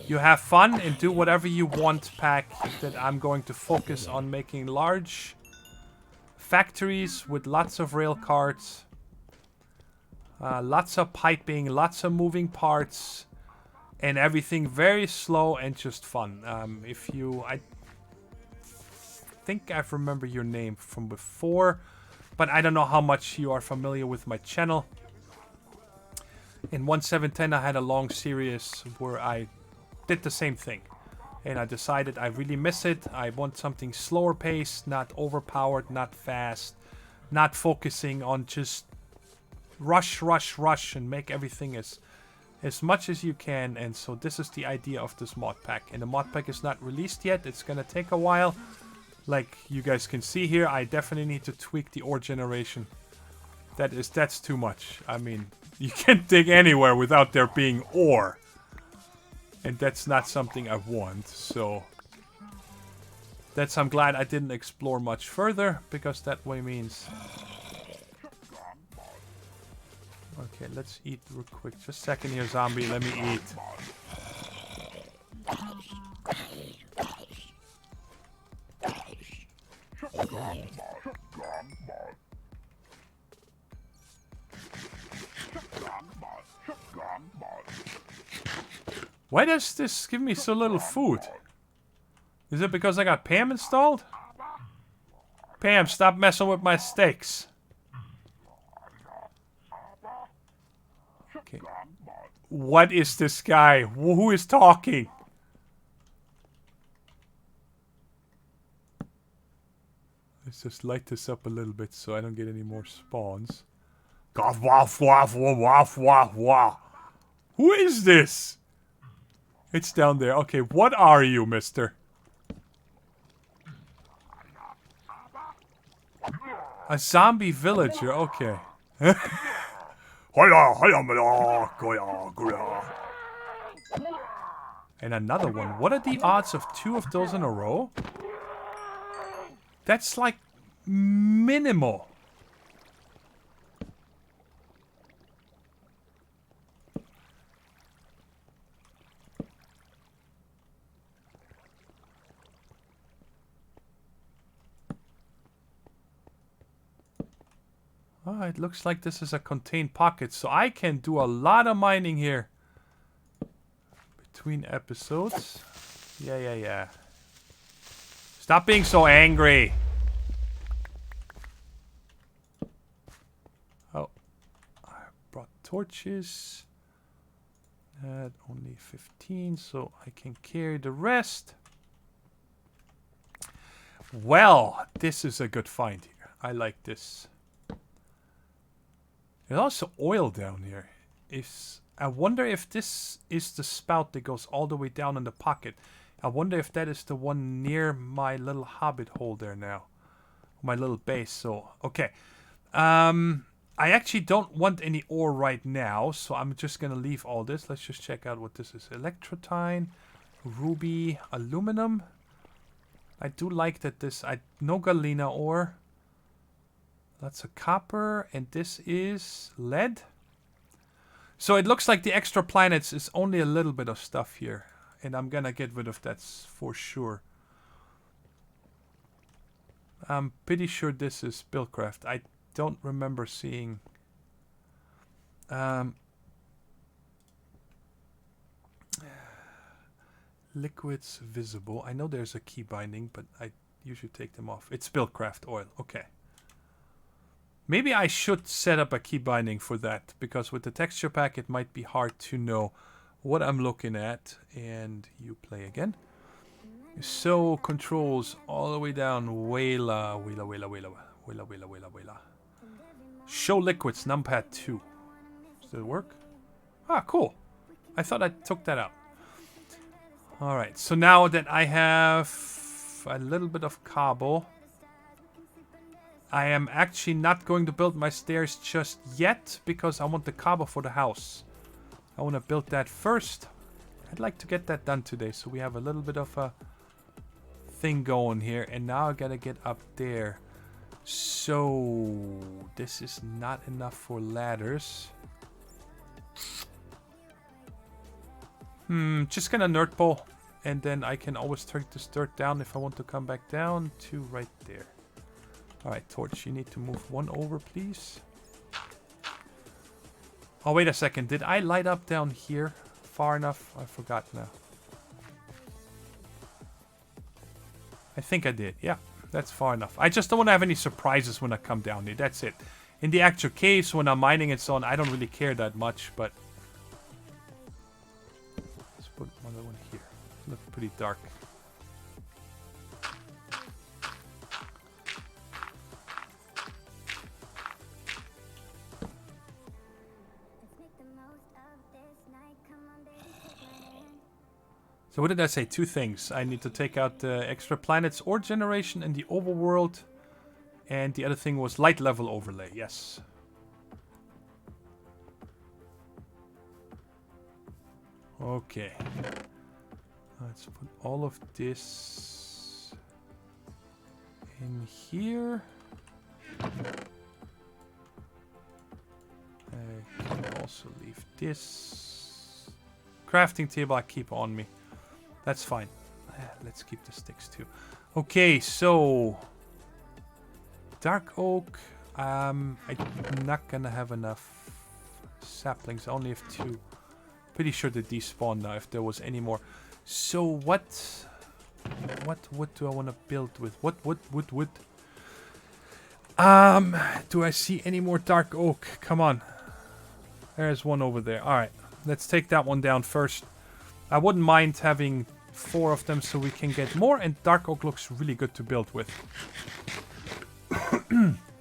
you have fun and do whatever you want pack that I'm going to focus on making large factories with lots of rail carts, lots of piping, lots of moving parts, and everything very slow and just fun. I think I remember your name from before, but I don't know how much you are familiar with my channel. In 1710 I had a long series where I did the same thing. And I decided I really miss it. I want something slower paced, not overpowered, not fast. Not focusing on just rush, rush, rush and make everything as much as you can. And so this is the idea of this mod pack. And the mod pack is not released yet. It's gonna take a while. Like you guys can see here, I definitely need to tweak the ore generation. That's too much. I mean, you can't dig anywhere without there being ore. And that's not something I want, so... I'm glad I didn't explore much further, because that way means... Okay, let's eat real quick. Just a second here, zombie, let me eat. Why does this give me so little food? Is it because I got Pam installed? Pam, stop messing with my steaks. Okay. What is this guy? Who is talking? Let's just light this up a little bit so I don't get any more spawns. Who is this? It's down there. Okay, what are you, mister? A zombie villager, okay. And another one. What are the odds of 2 of those in a row? That's like minimal. Oh, it looks like this is a contained pocket, so I can do a lot of mining here. Between episodes. Yeah. Stop being so angry. Oh. I brought torches. Only 15, so I can carry the rest. Well, this is a good find here. I like this. There's also oil down here. I wonder if this is the spout that goes all the way down in the pocket. I wonder if that is the one near my little hobbit hole there now. My little base, so... Okay. I actually don't want any ore right now, so I'm just gonna leave all this. Let's just check out what this is. Electrotine, ruby, aluminum. I do like that this... no galena ore. Lots of copper, and this is lead. So it looks like the extra planets is only a little bit of stuff here. And I'm gonna get rid of that for sure. I'm pretty sure this is Buildcraft. I don't remember seeing... liquids visible. I know there's a key binding, but I usually take them off. It's Buildcraft oil. Okay. Maybe I should set up a key binding for that, because with the texture pack it might be hard to know what I'm looking at. And you play again. So controls all the way down. Wela. Show liquids, numpad 2. Does it work? Ah, cool. I thought I took that out. Alright, so now that I have a little bit of cobble, I am actually not going to build my stairs just yet because I want the cobble for the house. I want to build that first. I'd like to get that done today, so we have a little bit of a thing going here. And now I gotta get up there. So this is not enough for ladders. Just gonna nerd pull, and then I can always take this dirt down if I want to come back down to right there. Alright, Torch, you need to move one over, please. Oh, wait a second. Did I light up down here far enough? I forgot now. I think I did. Yeah, that's far enough. I just don't want to have any surprises when I come down here. That's it. In the actual case, when I'm mining and so on, I don't really care that much, but... Let's put another one here. Look pretty dark. So what did I say? Two things. I need to take out the extra planets or generation in the overworld. And the other thing was light level overlay. Yes. Okay. Let's put all of this in here. I can also leave this. Crafting table I keep on me. That's fine. Let's keep the sticks too. Okay, so dark oak. I'm not gonna have enough saplings. I only have 2. Pretty sure they despawn now if there was any more. So what wood do I want to build with? What wood? Do I see any more dark oak? Come on. There's one over there. All right, let's take that one down first. I wouldn't mind having 4 of them so we can get more, and dark oak looks really good to build with.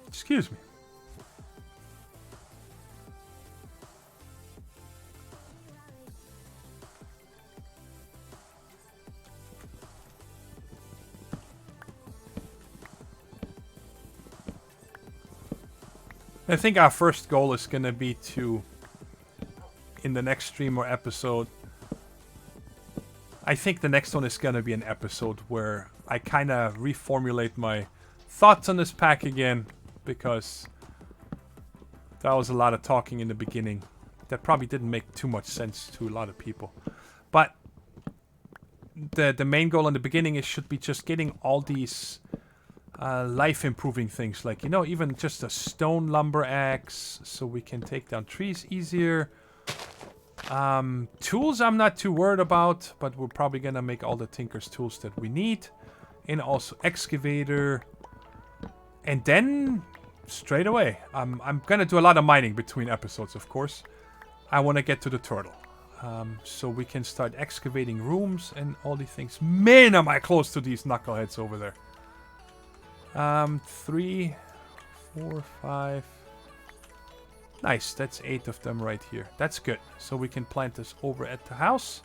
Excuse me. I think our first goal is going to be to, in the next stream or episode, I think the next one is going to be an episode where I kind of reformulate my thoughts on this pack again, because that was a lot of talking in the beginning that probably didn't make too much sense to a lot of people. But the main goal in the beginning should be just getting all these life improving things, like, you know, even just a stone lumber axe so we can take down trees easier. Tools I'm not too worried about, but we're probably gonna make all the tinker's tools that we need. And also excavator. And then straight away, I'm gonna do a lot of mining between episodes, of course. I want to get to the turtle. So we can start excavating rooms and all these things. Man, am I close to these knuckleheads over there. 3, 4, 5. Nice, that's 8 of them right here. That's good. So we can plant this over at the house.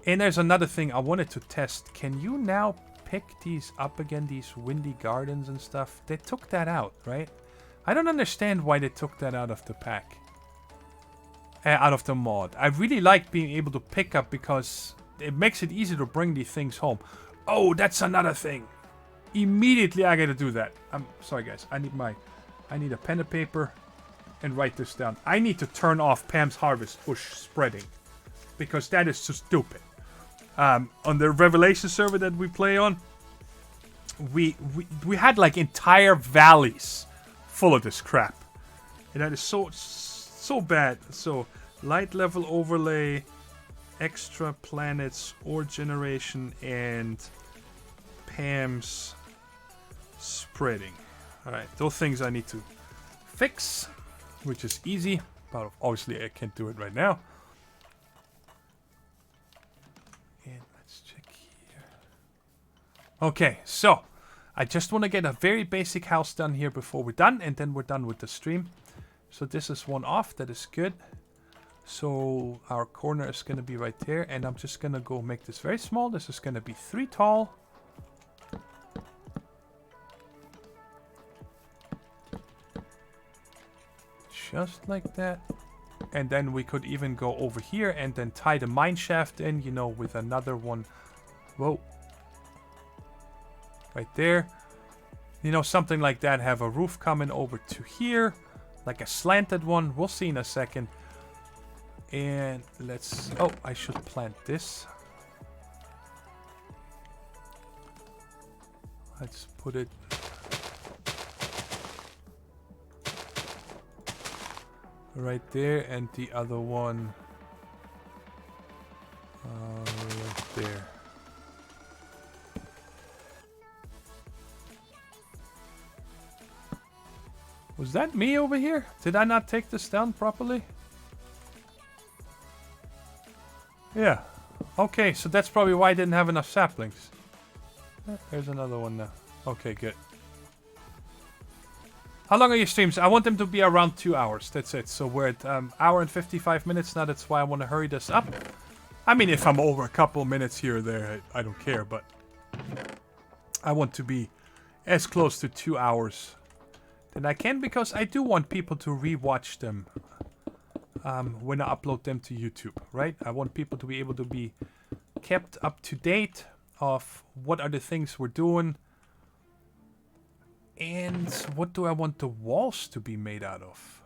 And there's another thing I wanted to test. Can you now pick these up again, these windy gardens and stuff? They took that out, right? I don't understand why they took that out of the pack. Out of the mod. I really like being able to pick up because it makes it easy to bring these things home. Oh, that's another thing. Immediately I gotta do that. I'm sorry guys. I need a pen and paper and write this down. I need to turn off Pam's Harvest bush spreading, because that is so stupid. On the Revelation server that we play on, we had like entire valleys full of this crap, and that is so bad. So light level overlay, extra planets or generation, and Pam's spreading. Alright, those things I need to fix, which is easy, but obviously I can't do it right now. And let's check here. Okay, so I just want to get a very basic house done here before we're done, and then we're done with the stream. So this is one off, that is good. So our corner is going to be right there, and I'm just going to go make this very small. This is going to be 3 tall. just like that. And then we could even go over here and then tie the mine shaft in, you know, with another one. Whoa. Right there. You know, something like that. Have a roof coming over to here. Like a slanted one. We'll see in a second. And let's... Oh, I should plant this. Let's put it... right there, and the other one right there. Was that me over here? Did I not take this down properly? Yeah. Okay, so that's probably why I didn't have enough saplings. There's another one now. Okay, good. How long are your streams? I want them to be around 2 hours. That's it. So we're at hour and 55 minutes now. That's why I want to hurry this up. I mean, if I'm over a couple minutes here or there, I don't care. But I want to be as close to 2 hours than I can, because I do want people to rewatch them when I upload them to YouTube, right? I want people to be able to be kept up to date of what are the things we're doing. And what do I want the walls to be made out of?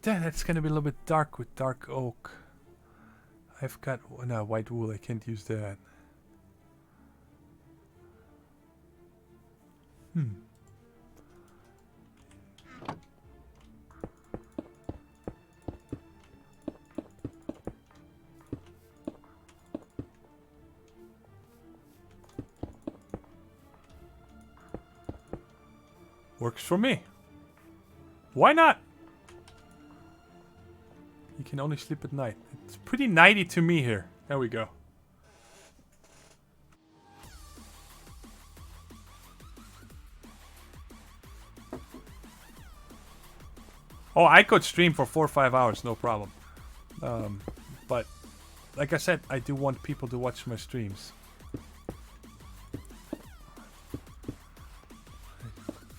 That's going to be a little bit dark with dark oak. I've got... No, white wool. I can't use that. Works for me. Why not? You can only sleep at night. It's pretty nighty to me here. There we go. Oh, I could stream for 4 or 5 hours, no problem. But like I said, I do want people to watch my streams.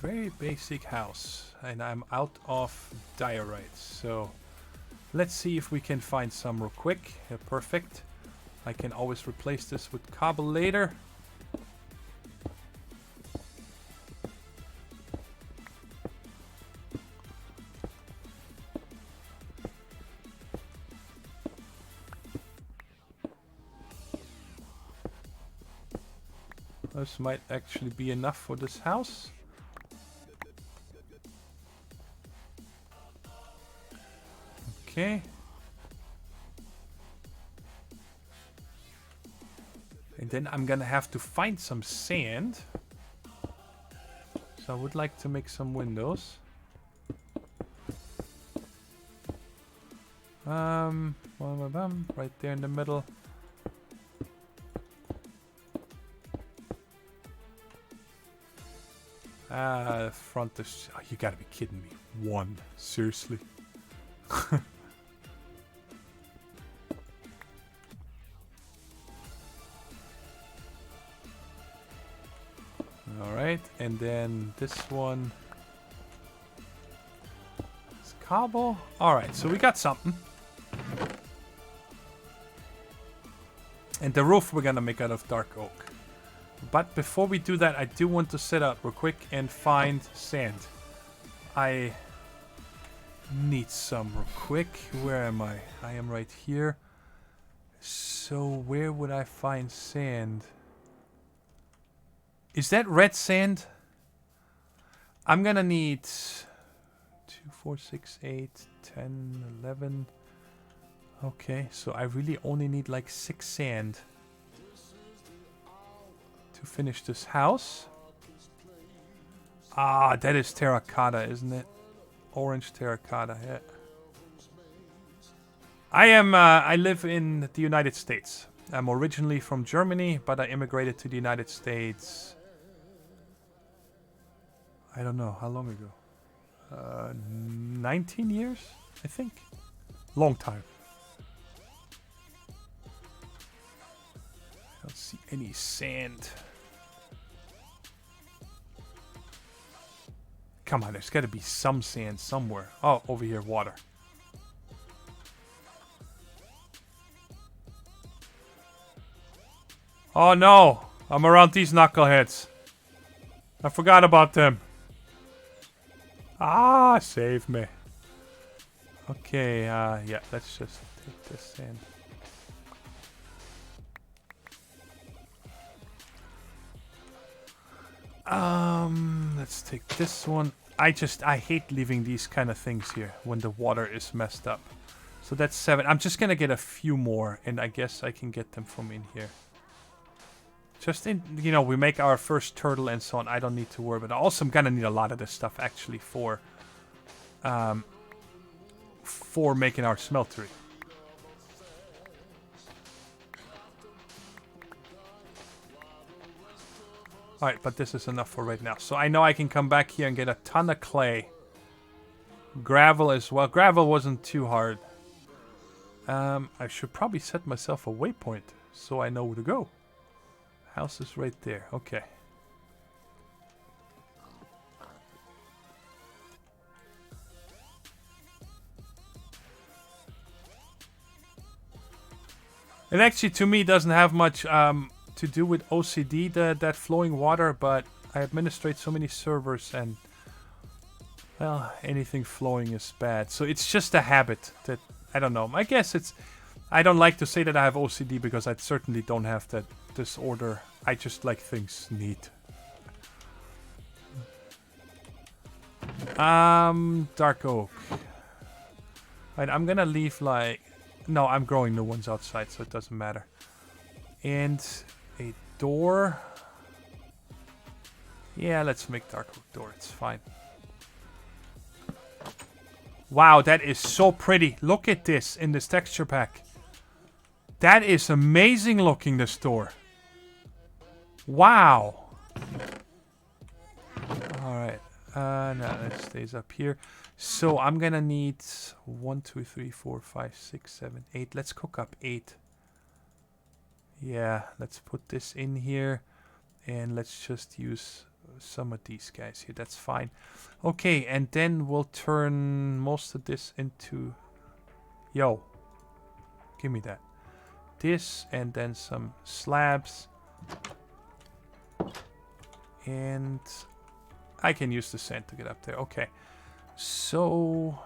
Very basic house, and I'm out of diorite, so let's see if we can find some real quick. Yeah, perfect. I can always replace this with cobble later. This might actually be enough for this house. Okay. And then I'm gonna have to find some sand. So I would like to make some windows. Right there in the middle. Front is... Oh, you gotta be kidding me. One. Seriously. Alright, and then this one is cobble. Alright, so we got something. And the roof we're gonna make out of dark oak. But before we do that, I do want to set out real quick and find sand. I need some real quick. Where am I? I am right here. So where would I find sand? Is that red sand? I'm gonna need 2, 4, 6, 8, 10, 11. Okay, so I really only need like 6 sand to finish this house. Ah, that is terracotta, isn't it? Orange terracotta, yeah. I live in the United States. I'm originally from Germany, but I immigrated to the United States. I don't know, how long ago? 19 years, I think. Long time. I don't see any sand. Come on, there's got to be some sand somewhere. Oh, over here, water. Oh no! I'm around these knuckleheads. I forgot about them. Ah, save me. Okay, yeah, let's just take this sand. Let's take this one. I hate leaving these kind of things here when the water is messed up. So that's 7. I'm just gonna get a few more, and I guess I can get them from in here. Just in, you know, we make our first turtle and so on. I don't need to worry, but also I'm gonna need a lot of this stuff actually for making our smeltery. Alright, but this is enough for right now. So I know I can come back here and get a ton of clay. Gravel as well. Gravel wasn't too hard. I should probably set myself a waypoint so I know where to go. House is right there. Okay. It actually, to me, doesn't have much to do with OCD, that flowing water, but I administrate so many servers and, well, anything flowing is bad. So it's just a habit that, I don't know. I guess it's, I don't like to say that I have OCD because I certainly don't have that disorder. I just like things neat. Dark oak. Right, I'm gonna leave like, no, I'm growing new ones outside, so it doesn't matter. And a door. Yeah, let's make dark oak door. It's fine. Wow, that is so pretty. Look at this in this texture pack. That is amazing looking, this door. Wow. Alright. No, it stays up here. So I'm gonna need 1, 2, 3, 4, 5, 6, 7, 8. Let's cook up 8. Yeah, let's put this in here. And let's just use some of these guys here. That's fine. Okay, and then we'll turn most of this into... Yo. Give me that. This, and then some slabs. And I can use the sand to get up there. Okay. So...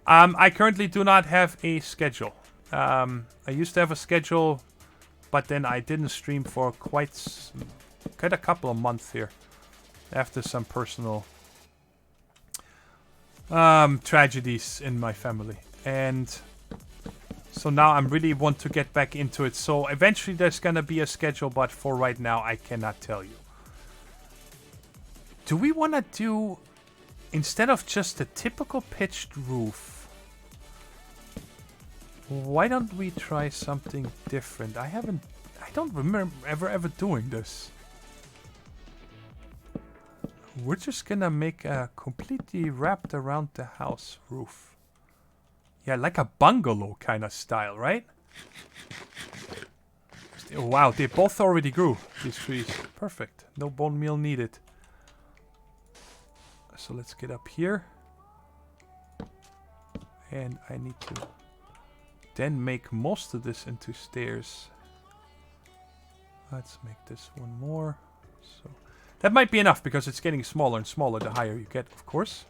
I currently do not have a schedule. I used to have a schedule, but then I didn't stream for quite a couple of months here. After some personal tragedies in my family. And so now I really want to get back into it. So eventually there's gonna be a schedule, but for right now I cannot tell you. Do we want to do, instead of just a typical pitched roof, why don't we try something different? I don't remember ever doing this. We're just gonna make a completely wrapped around the house roof. Yeah, like a bungalow kind of style, right? Oh, wow, they both already grew, these trees. Perfect. No bone meal needed. So let's get up here. And I need to then make most of this into stairs. Let's make this one more. So that might be enough because it's getting smaller and smaller the higher you get, of course.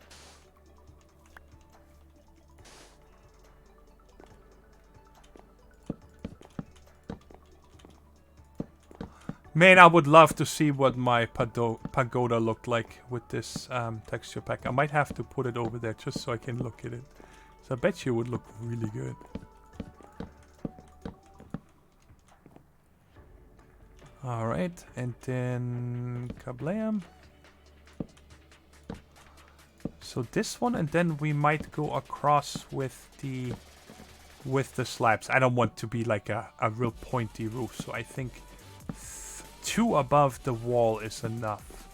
Man, I would love to see what my pagoda looked like with this texture pack. I might have to put it over there just so I can look at it. So I bet you it would look really good. Alright, and then kablam. So this one, and then we might go across with the slabs. I don't want to be like a real pointy roof, so I think 2 above the wall is enough.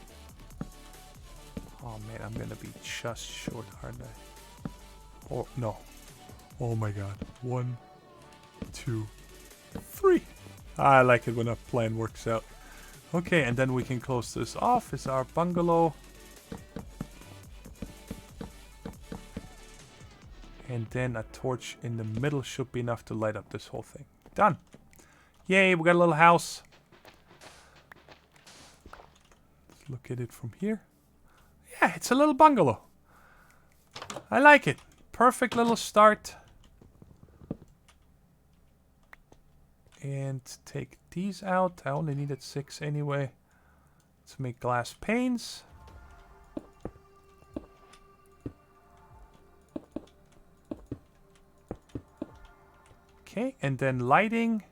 Oh man, I'm gonna be just short, aren't I? Or no. Oh my god. 1, 2, 3. I like it when a plan works out. Okay, and then we can close this off. It's our bungalow. And then a torch in the middle should be enough to light up this whole thing. Done. Yay, we got a little house. Let's look at it from here. Yeah, it's a little bungalow. I like it. Perfect little start. And take these out. I only needed 6 anyway. Let's make glass panes. Okay, and then lighting.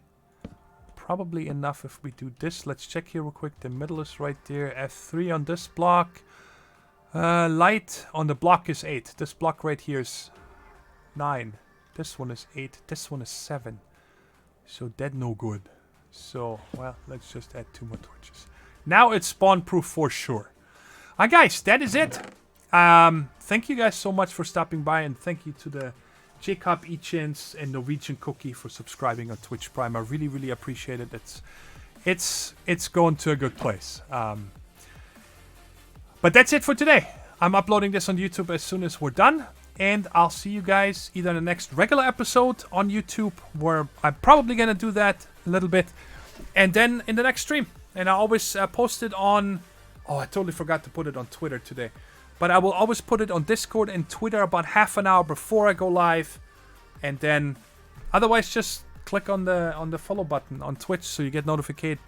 Probably enough if we do this. Let's check here real quick. The middle is right there. F3 on this block. Light on the block is 8. This block right here is 9. This one is 8. This one is 7. So that no good. So, well, let's just add 2 more torches. Now it's spawn proof for sure. Alright guys, that is it. Thank you guys so much for stopping by, and thank you to the Jacob Eachins and Norwegian Cookie for subscribing on Twitch Prime. I really, really appreciate it. It's going to a good place. But that's it for today. I'm uploading this on YouTube as soon as we're done. And I'll see you guys either in the next regular episode on YouTube, where I'm probably going to do that a little bit. And then in the next stream. And I always post it on... Oh, I totally forgot to put it on Twitter today. But I will always put it on Discord and Twitter about half an hour before I go live. And then... Otherwise, just click on the follow button on Twitch so you get notified.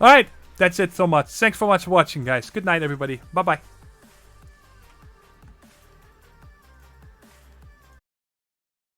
Alright, that's it so much. Thanks so much for watching, guys. Good night, everybody. Bye-bye.